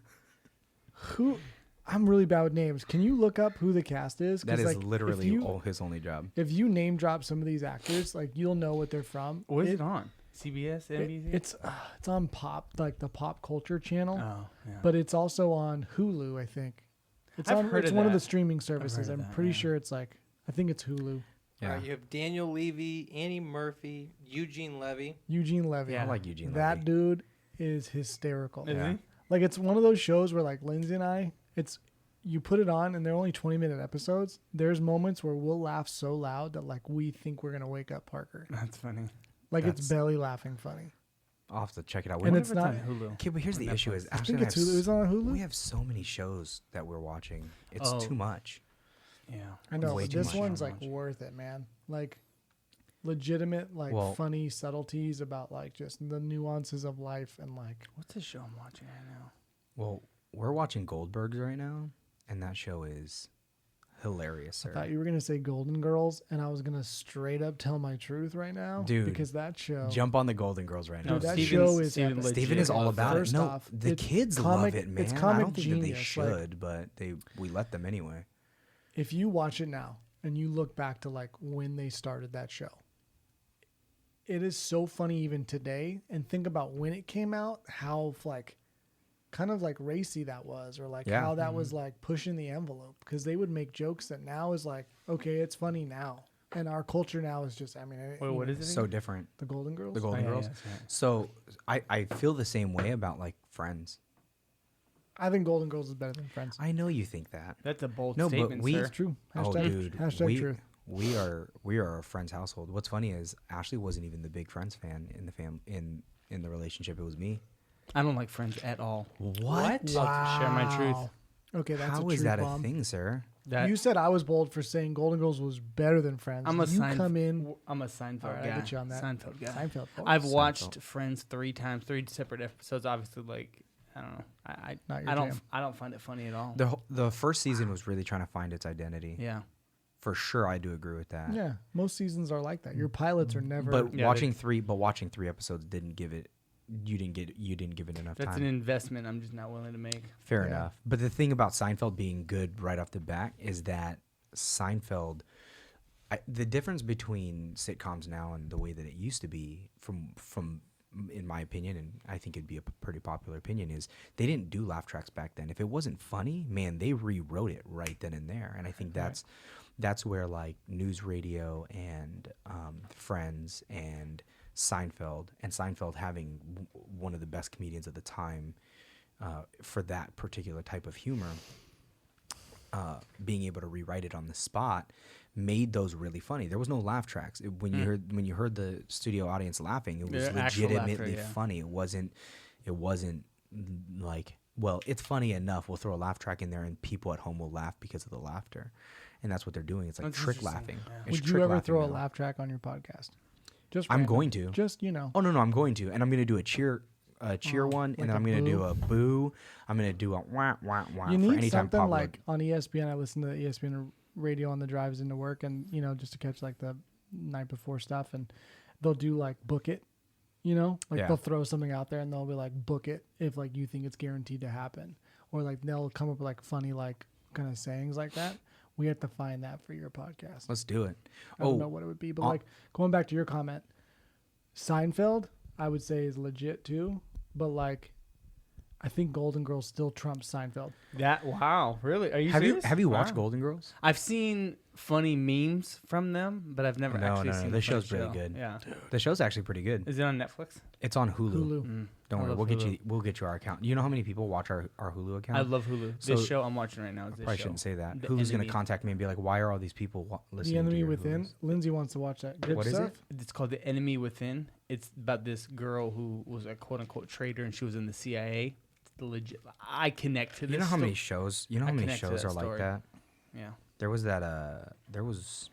who. I'm really bad with names. Can you look up who the cast is? 'Cause, That is like, if literally you- his only job. If you name drop some of these actors, like you'll know what they're from. What is it on? CBS, NBC? It's on pop, like the pop culture channel, Oh, yeah. but it's also on Hulu, I think. It's I've on. heard It's of one of the that. streaming services. heard of I'm that, pretty yeah. sure it's like. I think it's Hulu. Yeah. All right, you have Daniel Levy, Annie Murphy, Eugene Levy. Eugene Levy. Yeah. I like Eugene That Levy. dude is hysterical. Is Yeah. he? Like it's one of those shows where like Lindsay and I, you put it on and they're only 20-minute episodes. There's moments where we'll laugh so loud that like we think we're gonna wake up Parker. That's funny. Like it's That's- belly laughing funny. I'll have to check it out. And We- it's Wonder if not- on Hulu. okay, but here's or the issue: Netflix. is I Ashley think and it's I have Hulu. Is it on Hulu? we have so many shows that we're watching. It's Oh. too much. Yeah. I know. way But too this much. one's Too like much. worth it, man. Like legitimate, like Well- funny subtleties about like just the nuances of life and like What's the show I'm watching right now? Well, we're watching Goldbergs right now, and that show is hilarious, sir. I thought you were gonna say Golden Girls, and I was gonna straight up tell my truth right now, Dude, because that show, Jump on the Golden Girls right now. Dude, that Steven's- show is Steven epic. legit Steven is all loves about that. it. First No, off, the it's kids comic- love it, man. it's I comic don't think that they genius, like- should, but we let them anyway. if you watch it now and you look back to like when they started that show, it is so funny even today. And think about when it came out, how like kind of like racy that was, or like Yeah. how that was like pushing the envelope, because they would make jokes that now is like, okay, it's funny now. And our culture now is just, I mean, Wait, what is it? So again? different. The Golden Girls? The Golden Oh, yeah, Girls. yeah, that's right. So I feel the same way about like Friends. I think Golden Girls is better than Friends. I know you think that. That's a bold No, but statement, we- sir. It's true. Oh, Hashtag, dude, hashtag truth. we are a Friends household. What's funny is Ashley wasn't even the big Friends fan in the in the relationship. It was me. I don't like Friends at all. What? I'll share my truth. Wow. Okay, that's How a is truth that bomb. a thing, sir? That You said I was bold for saying Golden Girls was better than Friends. I'm a you come in I'm a Seinfeld All right, I guy. get you on that. Seinfeld guy. Seinfeld. Oh, I've Seinfeld. watched Friends 3 times, 3 separate episodes. Obviously, like I don't know. Not your I don't jam. I don't find it funny at all. The first season was really trying to find its identity. Yeah. For sure, I do agree with that. Yeah, most seasons are like that. Your pilots are never. But Yeah, watching three episodes didn't give it. You didn't give it enough That's time. an investment I'm just not willing to make. Fair Yeah. enough. But the thing about Seinfeld being good right off the bat is that Seinfeld, the difference between sitcoms now and the way that it used to be, from in my opinion, and I think it'd be a pretty popular opinion, is they didn't do laugh tracks back then. If it wasn't funny, man, they rewrote it right then and there. And I think that's where like news radio and Friends and Seinfeld, and Seinfeld having one of the best comedians of the time for that particular type of humor, being able to rewrite it on the spot made those really funny. There was no laugh tracks. When you heard the studio audience laughing, it was legitimately funny. It wasn't like, well, it's funny enough, we'll throw a laugh track in there and people at home will laugh because of the laughter. And that's what they're doing. It's like That's trick laughing. Yeah. It's Would you trick ever laughing throw a now. laugh track on your podcast? Just I'm random. going to. Just Oh no, I'm going to, and I'm going to do a cheer one, like and then a I'm going to do boo? a boo. I'm going to do a wah wah wah. You for need anytime something Pablo- like on ESPN. I listen to the ESPN radio on the drives into work, and just to catch like the night before stuff, and they'll do like book it. Yeah. They'll throw something out there, and they'll be like, book it if like you think it's guaranteed to happen, or like they'll come up with like funny like kind of sayings like that. We have to find that for your podcast. Let's do it. I don't know what it would be, but like going back to your comment, Seinfeld, I would say is legit too, but like, I think Golden Girls still trumps Seinfeld. Wow, really? Are you Have serious? you watched Wow. Golden Girls? I've seen funny memes from them, but I've never actually seen The the show's show. pretty good. Yeah. The show's actually pretty good. Is it on Netflix? It's on Hulu. Hulu. Don't I worry, love Hulu. we'll get you our account. You know how many people watch our Hulu account? I love Hulu. So- This show I'm watching right now is this Probably show. shouldn't say that. The Hulu's going Enemy. to contact me and be like, "Why are all these people listening?" The Enemy to your Within. Hulus? Lindsay wants to watch that. Good What is stuff. it? It's called The Enemy Within. It's about this girl who was a quote unquote traitor and she was in the CIA. It's the legit. I connect to this. You know how many shows? You know I how many connect to shows that are like story. that? Yeah. There was that. There was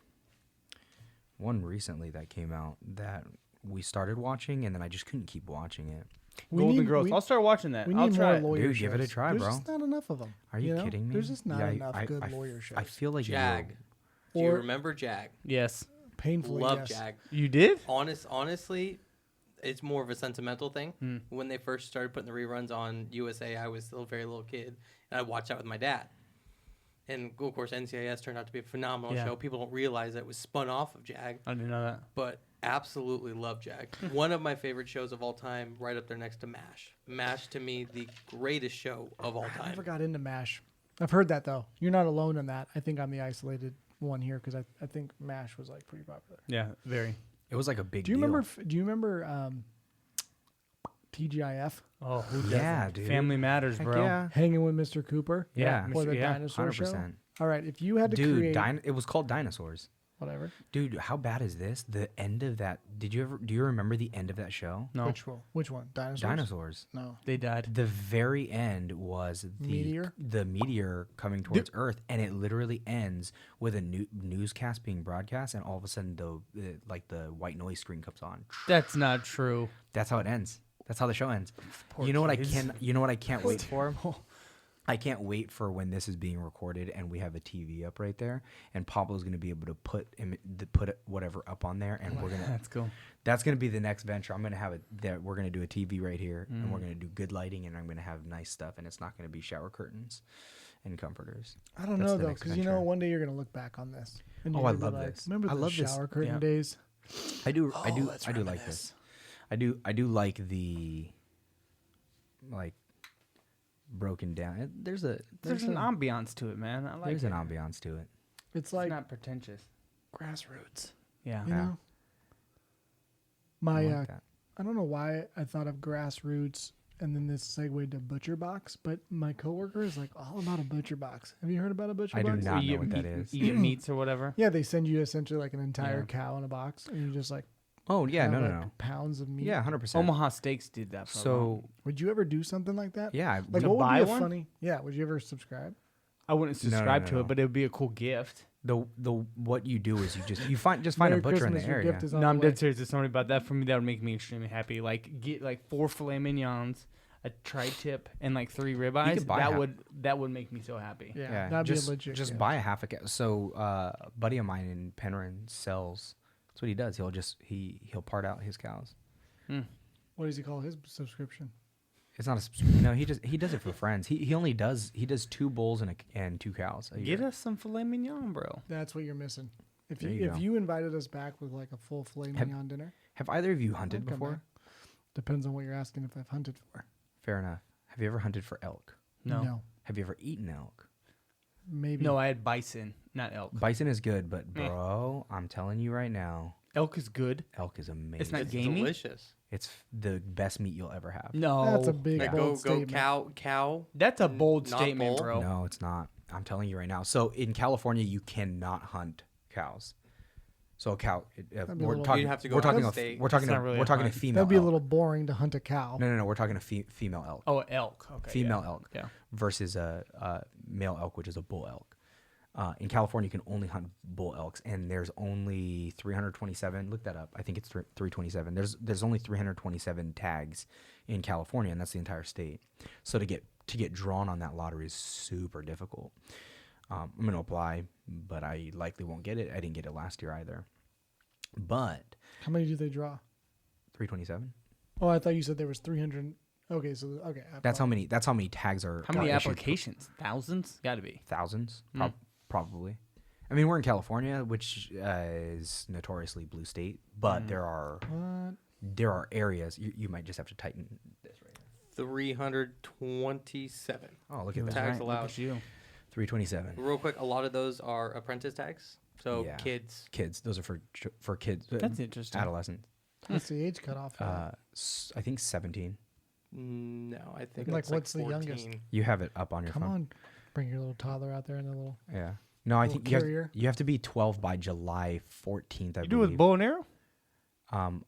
one recently that came out that we started watching, and then I just couldn't keep watching it. Golden Girls. I'll start watching that. We I'll need try more it. lawyer Dude, give it a shows. try, There's bro. just not enough of them. Are you kidding me? There's just not Yeah, enough good lawyer shows. I feel like Jag. Do you remember Jag? Yes. Painfully, Love yes. Jag. You did? Honestly, it's more of a sentimental thing. When they first started putting the reruns on USA, I was still a very little kid, and I watched that with my dad. And of course, NCIS turned out to be a phenomenal Yeah. show. People don't realize that it was spun off of Jag, I didn't know that. but absolutely love Jag. One of my favorite shows of all time, right up there next to MASH. MASH to me, the greatest show of all I time. never got into MASH. I've heard that though. You're not alone in that. I think I'm the isolated one here because I think MASH was like pretty popular. Yeah, very. It was like a big Do you deal. remember? Do you remember TGIF? Oh, who Yeah, doesn't? dude. Family Matters, Heck bro. yeah. Hanging with Mr. Cooper? Yeah. Or the Yeah, dinosaur show? 100%. All right, if you had to Dude, create it was called Dinosaurs. whatever. Dude, how bad is this? The end of that. Do you remember the end of that show? No, Which one? Dinosaurs? Dinosaurs. No. they died. The very end was the meteor coming towards Earth, and it literally ends with a newscast being broadcast, and all of a sudden the white noise screen comes on. That's not true. That's how it ends. That's how the show ends. Poor You know what kids. I can't wait for? I can't wait for when this is being recorded and we have a TV up right there, and Pablo's gonna be able to put whatever up on there, and we're gonna. That's cool. That's gonna be the next venture. I'm gonna have it. That we're gonna do a TV right here, and we're gonna do good lighting, and I'm gonna have nice stuff, and it's not gonna be shower curtains and comforters. I don't That's know the though, next because venture. one day you're gonna look back on this. And Oh, you're I gonna be love like, this. Remember I the love this. shower curtain Yeah. days? I do let's like this. reminisce. I do like the like broken down. There's There's an ambiance to it, man. I like there's it. an ambiance to it. It's It's like not pretentious. grassroots. Yeah. You Yeah. know? My I like that. I don't know why I thought of grassroots and then this segued to Butcher Box, but my coworker is like all about a Butcher Box. Have you heard about a Butcher I do Box? not You know what get that is. You get meats or whatever. Yeah, they send you essentially like an entire Yeah. cow in a box, and you just like Oh yeah, have, no, like, no. pounds of meat. Yeah, 100%. Omaha Steaks did that. For a while. So Would you ever do something like that? yeah, Like To what would buy be a one? funny? Yeah. Would you ever subscribe? I wouldn't No, no, subscribe no, to no. it, but it would be a cool gift. the what you do is you find a Merry butcher in Christmas, the your area. gift is on No, the I'm way. dead serious. If somebody bought that for me, that would make me extremely happy. Like get like 4 filet mignons, a tri-tip, and like 3 ribeyes. could buy That would make me so happy. Yeah, Yeah, that'd just be a legit. just gift. buy a half a cow. So a buddy of mine in Penryn sells. That's what he does. He'll part out his cows. What does he call his subscription? It's not no. He does it for friends. He only does 2 bulls and 2 cows. A Get year. us some filet mignon, bro. That's what you're missing. If There you you if go. you invited us back with like a full filet mignon dinner, Have either of you hunted I'd come before? back. Depends on what you're asking. If I've hunted for. Fair enough. Have you ever hunted for elk? No. Have you ever eaten elk? Maybe. No, I had bison, not elk. Bison is good, but Meh. bro, I'm telling you right now, Elk is good. Elk is amazing. It's not It's gamey. delicious. It's the best meat you'll ever have. No, That's a big Like bold go statement. cow. That's a bold Not statement, bold? bro. No, it's not. I'm telling you right now. So in California, you cannot hunt cows. So a cow. be a We're little- talking. You'd have to go We're talking. hunt A, steak. we're talking. That's A, not really we're a talking a hunt. female. That'd be a elk. little boring to hunt a cow. No. We're talking a female elk. Oh, elk. Okay. Female yeah. elk. Yeah. Versus a male elk, which is a bull elk. In California, you can only hunt bull elks, and there's only 327. Look that up. I think it's 327. There's only 327 tags in California, and that's the entire state. So to get drawn on that lottery is super difficult. I'm going to apply, but I likely won't get it. I didn't get it last year either. But How many do they draw? 327. Oh, I thought you said there was 300. Okay, so okay. That's how many tags are. How many issued. applications? Thousands? Got to be. Thousands, Mm. probably. I mean, we're in California, which is notoriously blue state, but there are areas you might just have to tighten this right here. 327 Oh, look at that. Tags Look allowed. at you. 327. Real quick, a lot of those are apprentice tags. So Yeah. kids. Kids. Those are for kids. That's interesting. Adolescents. What's the age cutoff? For that? I think 17. No, I think Like, that's what's the 14. youngest? You have it up on your Come phone. on, bring your little toddler out there in the little. Yeah. No, I Little think carrier. you have to be 12 by July 14th. I You do it with believe. bow and arrow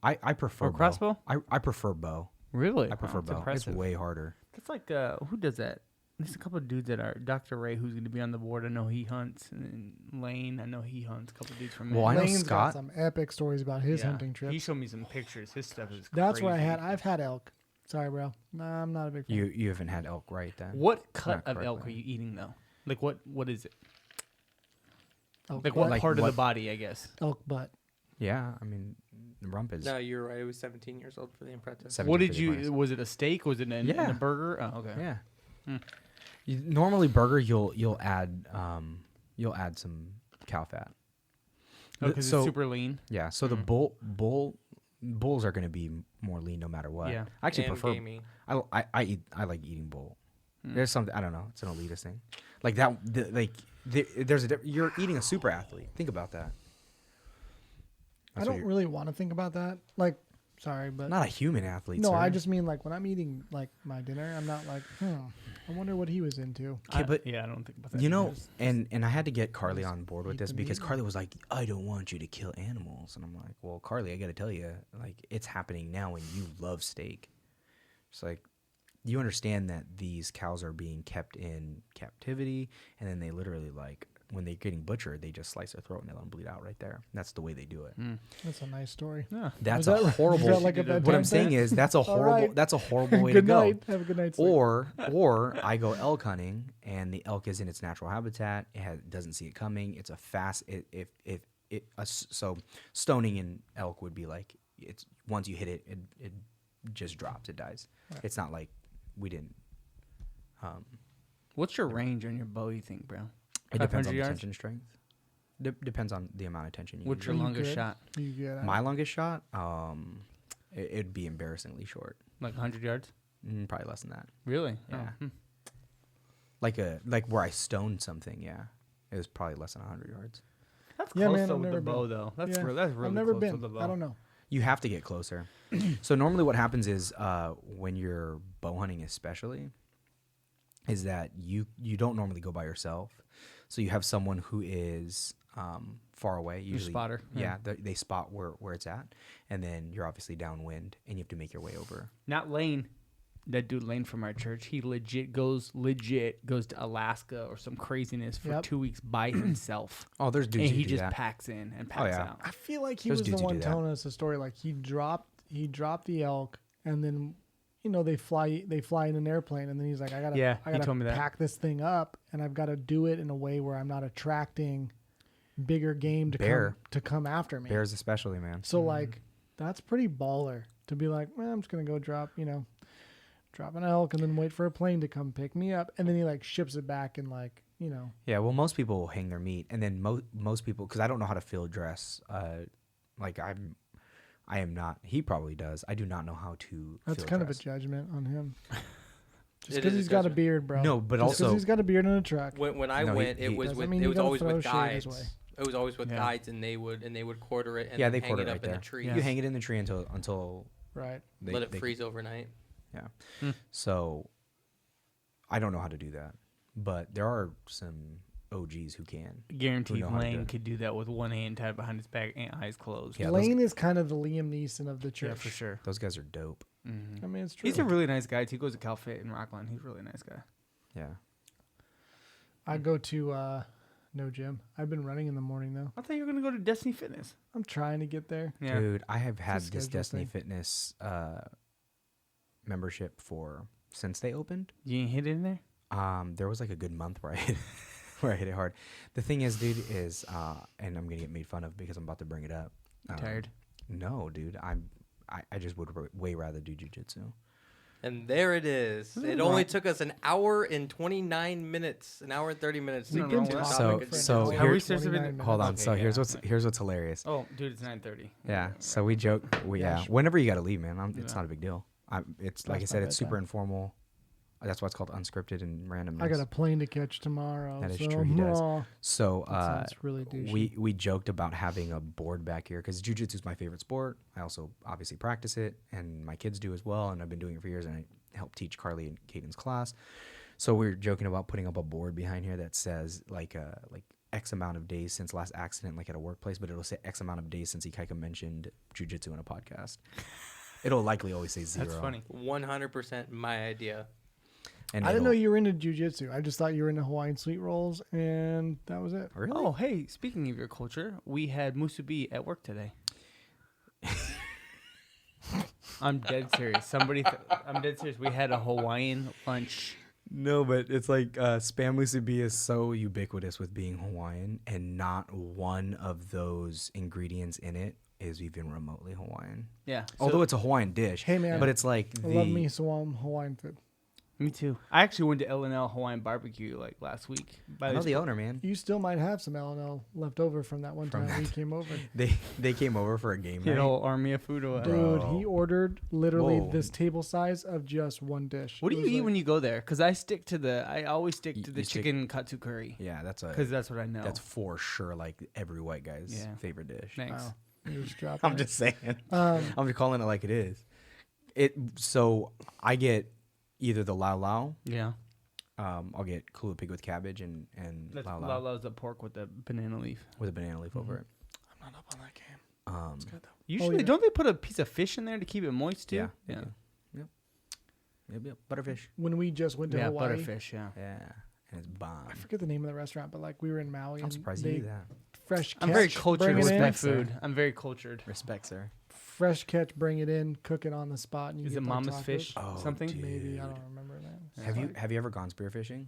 I prefer or bow. crossbow? I prefer bow. Really? I prefer Wow, that's bow. impressive. It's way harder. That's like who does that? There's a couple of dudes that are Dr. Ray, who's going to be on the board. I know he hunts, and then Lane. I know he hunts. A couple of dudes from. Well, I know Lane's got Scott. some epic stories about his Yeah. hunting trips. He showed me some pictures. His stuff is. That's where crazy. I've had elk. Sorry, bro. No, I'm not a big fan. You haven't had elk, right? Then What cut Not of elk are correctly. you eating though? Like what is it? elk Like butt. what Like part of what- the body? I guess. Elk butt. Yeah, I mean, the rump is. No, you're right. It was 17 years old for the apprentice. 17 What for did the you? apprentice. Was it a steak? Was it in Yeah. a burger? Oh, okay. Yeah. Hmm. Normally, burger you'll add some cow fat. Oh, because So- it's super lean. Yeah. So the bulls are going to be more lean no matter what. Yeah. I actually And prefer. gamey. I like eating bull. Hmm. There's something I don't know. It's an elitist thing. Like that. There's you're eating a super athlete. Think about that. I That's what don't you're- really want to think about that. Like, sorry, but Not a human athlete. no, sir. I just mean like when I'm eating like my dinner, I'm not like, I wonder what he was into. Okay, but yeah, I don't think about that. you know, either. and I had to get Carly Just on board with eat this the because meat. Carly was like, I don't want you to kill animals, and I'm like, well, Carly, I got to tell you, like, it's happening now, and you love steak. It's like, you understand that these cows are being kept in captivity, and then they literally like when they're getting butchered, they just slice their throat and they let them bleed out right there. That's the way they do it. Mm. That's a nice story. Yeah. That's Was that a right? horrible. Is that like a What bedtime what I'm saying thing? is that's a All horrible. right. That's a horrible way Good to go. night. Have a good night's sleep. Or I go elk hunting and the elk is in its natural habitat. It doesn't see it coming. It's a fast. So stoning an elk would be like it's once you hit it, it just drops. It dies. Right. It's not like we didn't. What's your range on your bow? You think, bro? It depends 500 on the yards? tension strength. Depends on the amount of tension you What's use. your You longest good? shot? You get it. My longest shot, it'd be embarrassingly short. Like 100 yards? Probably less than that. Really? Yeah. Oh, Like where I stoned something. Yeah, it was probably less than 100 yards. That's Yeah, close man, though I've with the never bow, been. though. That's Yeah. that's really I've never close been. with the bow. I don't know. You have to get closer. So normally what happens is when you're bow hunting especially is that you don't normally go by yourself. So you have someone who is far away. Your Usually, spotter. Yeah, they spot where it's at. And then you're obviously downwind and you have to make your way over. Not Lane. That dude Lane from our church. He legit goes to Alaska or some craziness for Yep. 2 weeks by himself. Oh, there's dudes And who he do just that. packs in and packs yeah. out. I feel like he There's was the dudes who one do that. telling us the story. Like he dropped the elk, and then they fly in an airplane, and then he's like, I Yeah, he gotta told me that. pack this thing up, and I've got to do it in a way where I'm not attracting bigger game Bear. to come after me. Bears especially, man. So like that's pretty baller to be like, well, I'm just gonna go drop an elk and then wait for a plane to come pick me up, and then he like ships it back and like Yeah, well, most people will hang their meat, and then most people, because I don't know how to field dress. Like I am not. He probably does. I do not know how to. that's field kind dress. of a judgment on him. Just It because is a he's got a judgment. beard, bro. No, but Just 'cause also he's got a beard in a truck. When I No, went, he it was doesn't with mean it you was gotta always throw with shade his guides. way. It It was always with Yeah. guides, and they would quarter it and Yeah, then they hang quarter it right up in there. the tree. Yeah. You hang it in the tree until Right. they, Let it they- freeze overnight. Yeah. Hmm. So I don't know how to do that, but there are some OGs who can. Guaranteed know how to do Lane it. could do that with one hand tied behind his back and eyes closed. Yeah, those- Lane is kind of the Liam Neeson of the church. Yeah, for sure. Those guys are dope. Mhm. I mean, it's true. He's a really nice guy. He goes to Cal Fit in Rockland. He's a really nice guy. Yeah. I go to no gym. I've been running in the morning though. I thought you were gonna go to Destiny Fitness. I'm trying to get there. Yeah. Dude, I have had It's a this schedule Destiny thing. Fitness membership since they opened. You ain't hit it in there? There was like a good month where I hit where I hit it hard. The thing is, dude, and I'm gonna get made fun of because I'm about to bring it up. You tired? No, dude. I just would way rather do jujitsu. And there it is. Nothing It only wrong. took us an hour and 29 minutes, an hour and 30 minutes to We've get been to the talking topic. for so an here- hour, Are we seriously 29 been- minutes. Hold on. Okay, So yeah. here's what's hilarious. Oh, dude, it's 9:30. Yeah. So we joke. Yeah, Yeah. sure. Whenever you got to leave, man. It's Yeah. not a big deal. It's like I That's said. my It's super bedtime. informal. That's why it's called unscripted and randomness. I got a plane to catch tomorrow. That is so, true, he does. aw, So that sounds really douchey. we joked about having a board back here because jujitsu is my favorite sport. I also obviously practice it, and my kids do as well. And I've been doing it for years, and I help teach Carly and Caden's class. So we were joking about putting up a board behind here that says like X amount of days since last accident, like at a workplace, but it'll say X amount of days since Ikaika mentioned jujitsu in a podcast. It'll likely always say 0. That's funny. 100% my idea. And I didn't know it'll- you were into jujitsu. I just thought you were into Hawaiian sweet rolls, and that was it. Really? Oh, hey, speaking of your culture, we had musubi at work today. I'm dead serious. I'm dead serious. We had a Hawaiian lunch. No, but it's like spam musubi is so ubiquitous with being Hawaiian, and not one of those ingredients in it is even remotely Hawaiian. Yeah. Although it's a Hawaiian dish, Hey, man. but it's like I love me some Hawaiian food. Me too. I actually went to L&L Hawaiian Barbecue like last week. I know the owner, man. You still might have some L&L left over from that one time we came over. They came over for a game You night. know, army of food or what? Dude, Bro. he ordered literally Whoa. this table size of just one dish. What do It you was eat like- when you go there? Because I always stick to the You stick- chicken katsu curry. Yeah, that's Because that's what I know. that's for sure like every white guy's Yeah. favorite dish. Thanks. Wow. You're just dropping I'm it. just saying. Um, I'm just calling it like it is. So I get either the lao lao. Yeah. I'll get Kula pig with cabbage and That's lao lao Lala's the pork with the banana leaf. with a banana leaf over it. I'm not up on that game. It's good though. Usually, yeah. don't they put a piece of fish in there to keep it moist too? Yeah. Yeah. Yep. Butterfish. When we just went to Yeah, Hawaii, butterfish. Yeah. Yeah, and it's bomb. I forget the name of the restaurant, but like we were in Maui. I'm and surprised they you knew that. fresh I'm very catch, cultured bring it with in. my Respect, sir. food. I'm very cultured. Respect, sir. Fresh catch, bring it in, cook it on the spot, and you Is get it like Mama's tacos. fish? Oh, Something? dude. Maybe I don't remember that. Have you ever gone spearfishing?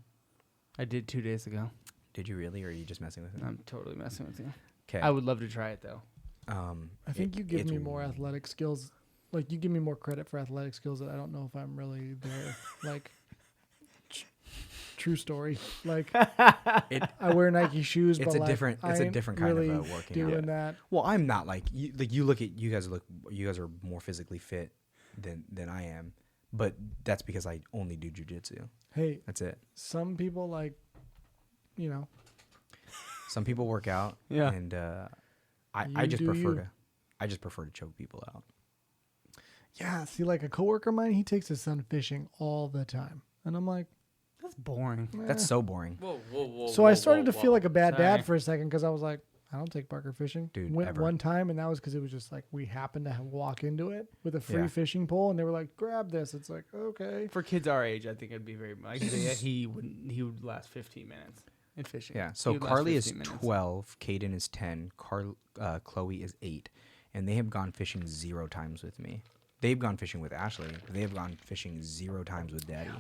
I did 2 days ago. Did you really, or are you just messing with it? I'm totally messing with you. Okay. I would love to try it though. I think you give me more athletic skills. Like you give me more credit for athletic skills that I don't know if I'm really there. Like true story. Like I wear Nike shoes, It's but a like, different- I it's a ain't different kind of, really working doing out. that. Well, I'm not like you. Like you look at you guys are more physically fit than I am, but that's because I only do jujitsu. Hey, That's it. some people like, you know, Some people work out. Yeah. And I You just do prefer you. to. I just prefer to choke people out. yeah. See, like a coworker of mine, he takes his son fishing all the time, and I'm like, That's boring. That's so boring, Whoa. so I started to feel like a bad Sorry. dad for a second because I was like, I don't take Parker fishing. Dude, Went ever. one time, and that was because it was just like we happened to walk into it with a free Yeah. fishing pole, and they were like, "Grab this." It's like, okay. For kids our age, I think it'd be very. Like, he would last 15 minutes in fishing. Yeah. He So would last Carly is 15 minutes. 12, Caden is 10, Chloe is 8, and they have gone fishing 0 times with me. They've gone fishing with Ashley. But they have gone fishing 0 times with Daddy.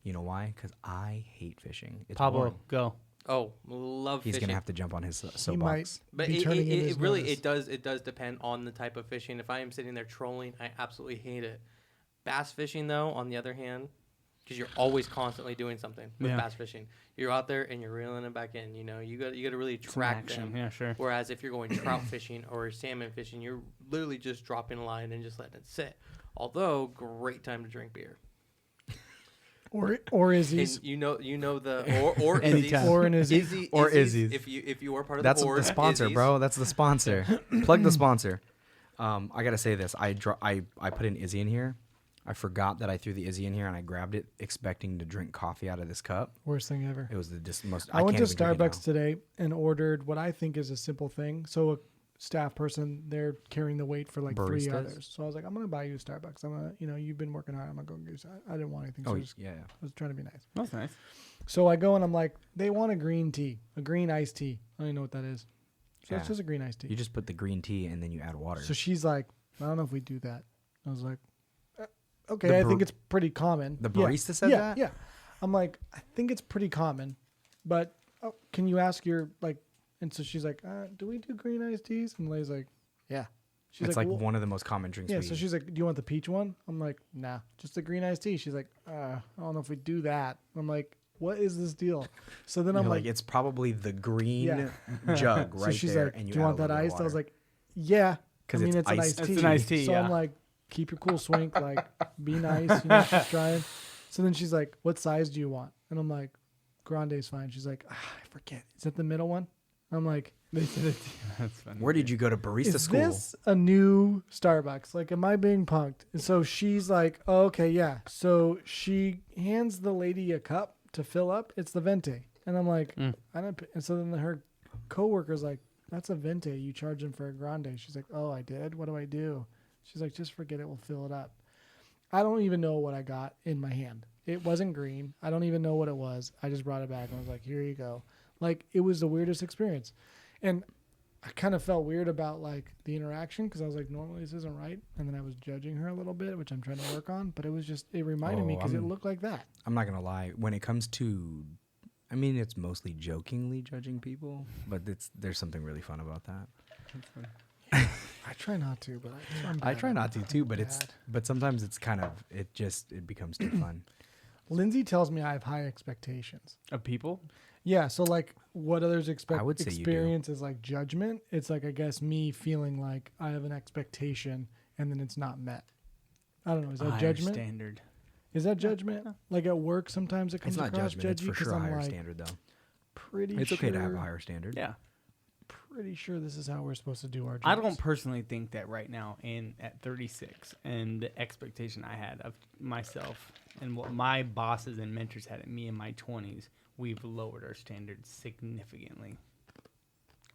You know why? Because I hate fishing. It's Pablo, boring. go. Oh, love He's fishing. gonna have to jump on his He might soapbox. But be it, turning in his it really notice. it does depend on the type of fishing. If I am sitting there trolling, I absolutely hate it. Bass fishing, though, on the other hand, because you're always constantly doing something with Yeah. bass fishing. You're out there and you're reeling it back in. You know, you got to really Some track action. them. Yeah, sure. Whereas if you're going trout fishing or salmon fishing, you're literally just dropping a line and just letting it sit. Although, great time to drink beer. Or Izzy's. And you know the or Anytime. Izzy's. Or an Izzy. Or Izzy's. If you are part of That's the board, the sponsor, Izzy's. bro. That's the sponsor. Plug the sponsor. I gotta say this. I put an Izzy in here. I forgot that I threw the Izzy in here, and I grabbed it expecting to drink coffee out of this cup. Worst thing ever. It was the most. I went to can't even drink it Starbucks today and ordered what I think is a simple thing. So a staff person, they're carrying the weight for like 3 Baristas? others. So I was like, I'm gonna buy you a Starbucks. I'm gonna, you've been working hard. I'm gonna go get you. I didn't want anything. So now. I Oh was, yeah. I was trying to be nice. That's nice. So I go and I'm like, they want a green tea, a green iced tea. I don't even know what that is. So it's Yeah. just a green iced tea. You just put the green tea and then you add water. So she's like, I don't know if we do that. I was like, okay, The I think it's pretty common. The Yeah. barista said yeah, that? Yeah. I'm like, I think it's pretty common, but can you ask your, like, and so she's like, do we do green iced teas? And Lay's like, yeah. She's It's like well, one of the most common drinks. yeah. we So she's like, do you want the peach one? I'm like, nah, just the green iced tea. She's like, I don't know if we do that. I'm like, what is this deal? So then You're I'm like, like, it's probably the green Yeah. jug right so she's there, like, and do you you add want a that little bit of iced? I was water. like, yeah. 'Cause I mean, it's it's an iced iced tea. tea. It's an iced tea, So yeah. I'm like, keep your cool, Swink. Like, be nice. She's trying. So then she's like, what size do you want? And I'm like, Grande's fine. She's like, I forget. Is that the middle one? I'm like, They said it. That's funny. Where did you go to barista is school? this a new Starbucks? Like, am I being punked? And so she's like, oh, okay, yeah. So she hands the lady a cup to fill up. It's the Venti. And I'm like, I don't. And so then her coworker's like, that's a Venti. You charge him for a Grande. She's like, oh, I did? What do I do? She's like, just forget it. We'll fill it up. I don't even know what I got in my hand. It wasn't green. I don't even know what it was. I just brought it back and I was like, here you go. Like, it was the weirdest experience. And I kind of felt weird about like the interaction because I was like, normally this isn't right. And then I was judging her a little bit, which I'm trying to work on. But it was just, it reminded me because it looked like that. I'm not gonna lie. When it comes to, I mean, it's mostly jokingly judging people, but there's something really fun about that. I try not to, but I try not to too, but bad. but sometimes it's kind of it becomes too fun. Lindsay tells me I have high expectations. Of people? Yeah, so like what others expect I would say you do. experience is like judgment. It's like I guess me feeling like I have an expectation and then it's not met. I don't know. Is that Higher judgment? standard. Is that judgment? Like at work, sometimes it comes It's not across judgment. It's judgy for because sure a I'm higher like standard though. pretty It's sure. okay to have a higher standard. Yeah. Pretty sure this is how we're supposed to do our jobs. I don't personally think that right now at 36 and the expectation I had of myself and what my bosses and mentors had at me in my 20s, we've lowered our standards significantly.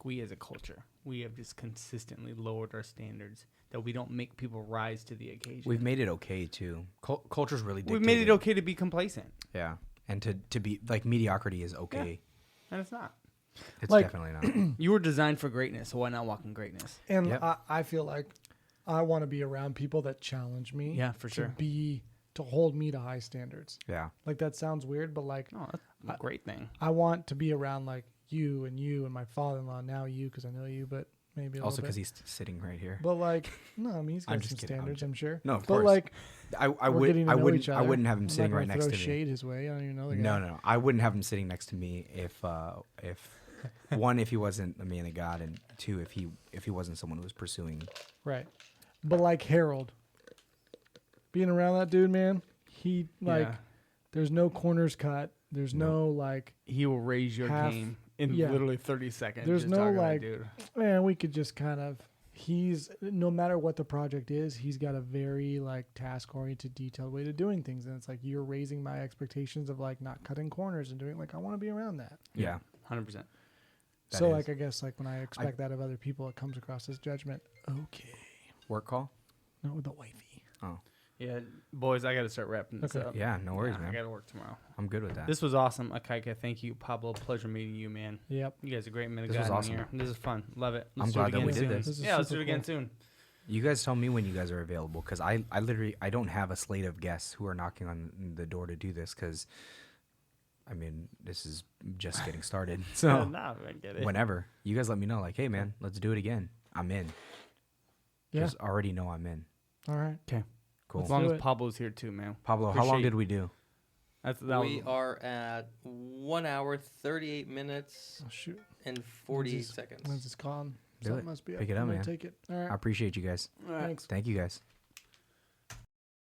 We as a culture, we have just consistently lowered our standards that we don't make people rise to the occasion. We've made it okay too. Culture's really We've dictated. made it okay to be complacent. Yeah, and to be like mediocrity is okay. And it's not. It's Like- definitely not. You were designed for greatness, so why not walk in greatness? And Yep. I feel like I want to be around people that challenge me. Yeah, for sure. To hold me to high standards. Yeah. Like that sounds weird, but like No, that's a great thing. I want to be around like you and my father-in-law. Now you, because I know you, but maybe a Also little because bit. he's sitting right here. But like, no, I mean he's I'm got some just kidding. I'm standards, I'm sure. No, of but course. like, I we're getting to know each other. wouldn't have him I'm sitting not right gonna next throw to me. shade his way. I don't even know the guy. No. I wouldn't have him sitting next to me if one, if he wasn't a man of God, and two, if he wasn't someone who was pursuing. Right. But like Harold, being around that dude, man, he like, Yeah. there's no corners cut. There's no like, He will raise your Half- game in yeah. literally 30 seconds. There's just no, talking like, dude. man, we could just kind of. He's no matter what the project is, he's got a very like task-oriented, detailed way to doing things, and it's like you're raising my expectations of like not cutting corners and doing like I want to be around that. Yeah. 100%. That So is. like I guess like when I expect that of other people, it comes across as judgment. Okay, Work call. not with the wifey. Oh. Yeah, boys, I got to start wrapping this Okay. up. Yeah. No worries, I man. got to work tomorrow. I'm good with that. This was awesome, Akaika. Thank you, Pablo. Pleasure meeting you, man. Yep. You guys are great, man. This was awesome. Here. This is fun. Love it. I'm do glad it that again we did soon. this. This is Yeah, let's do super it again cool. soon. You guys tell me when you guys are available, because I literally I don't have a slate of guests who are knocking on the door to do this, because I mean this is just getting started. So Nah, I get it. whenever you guys let me know, like, hey man, let's do it again. I'm in. Yeah. Just already know I'm in. All right. Okay. Cool. As long do as it. Pablo's here too, man. Pablo, how long Appreciate- did we do? That We was, are at 1 hour, 38 minutes, Oh shoot. and 48 Lindsay's- seconds. Lindsay's calling. Do Something it. must be Pick up. it up, I'm gonna man. Take it. All I right. appreciate you guys. Thanks. Thank you guys.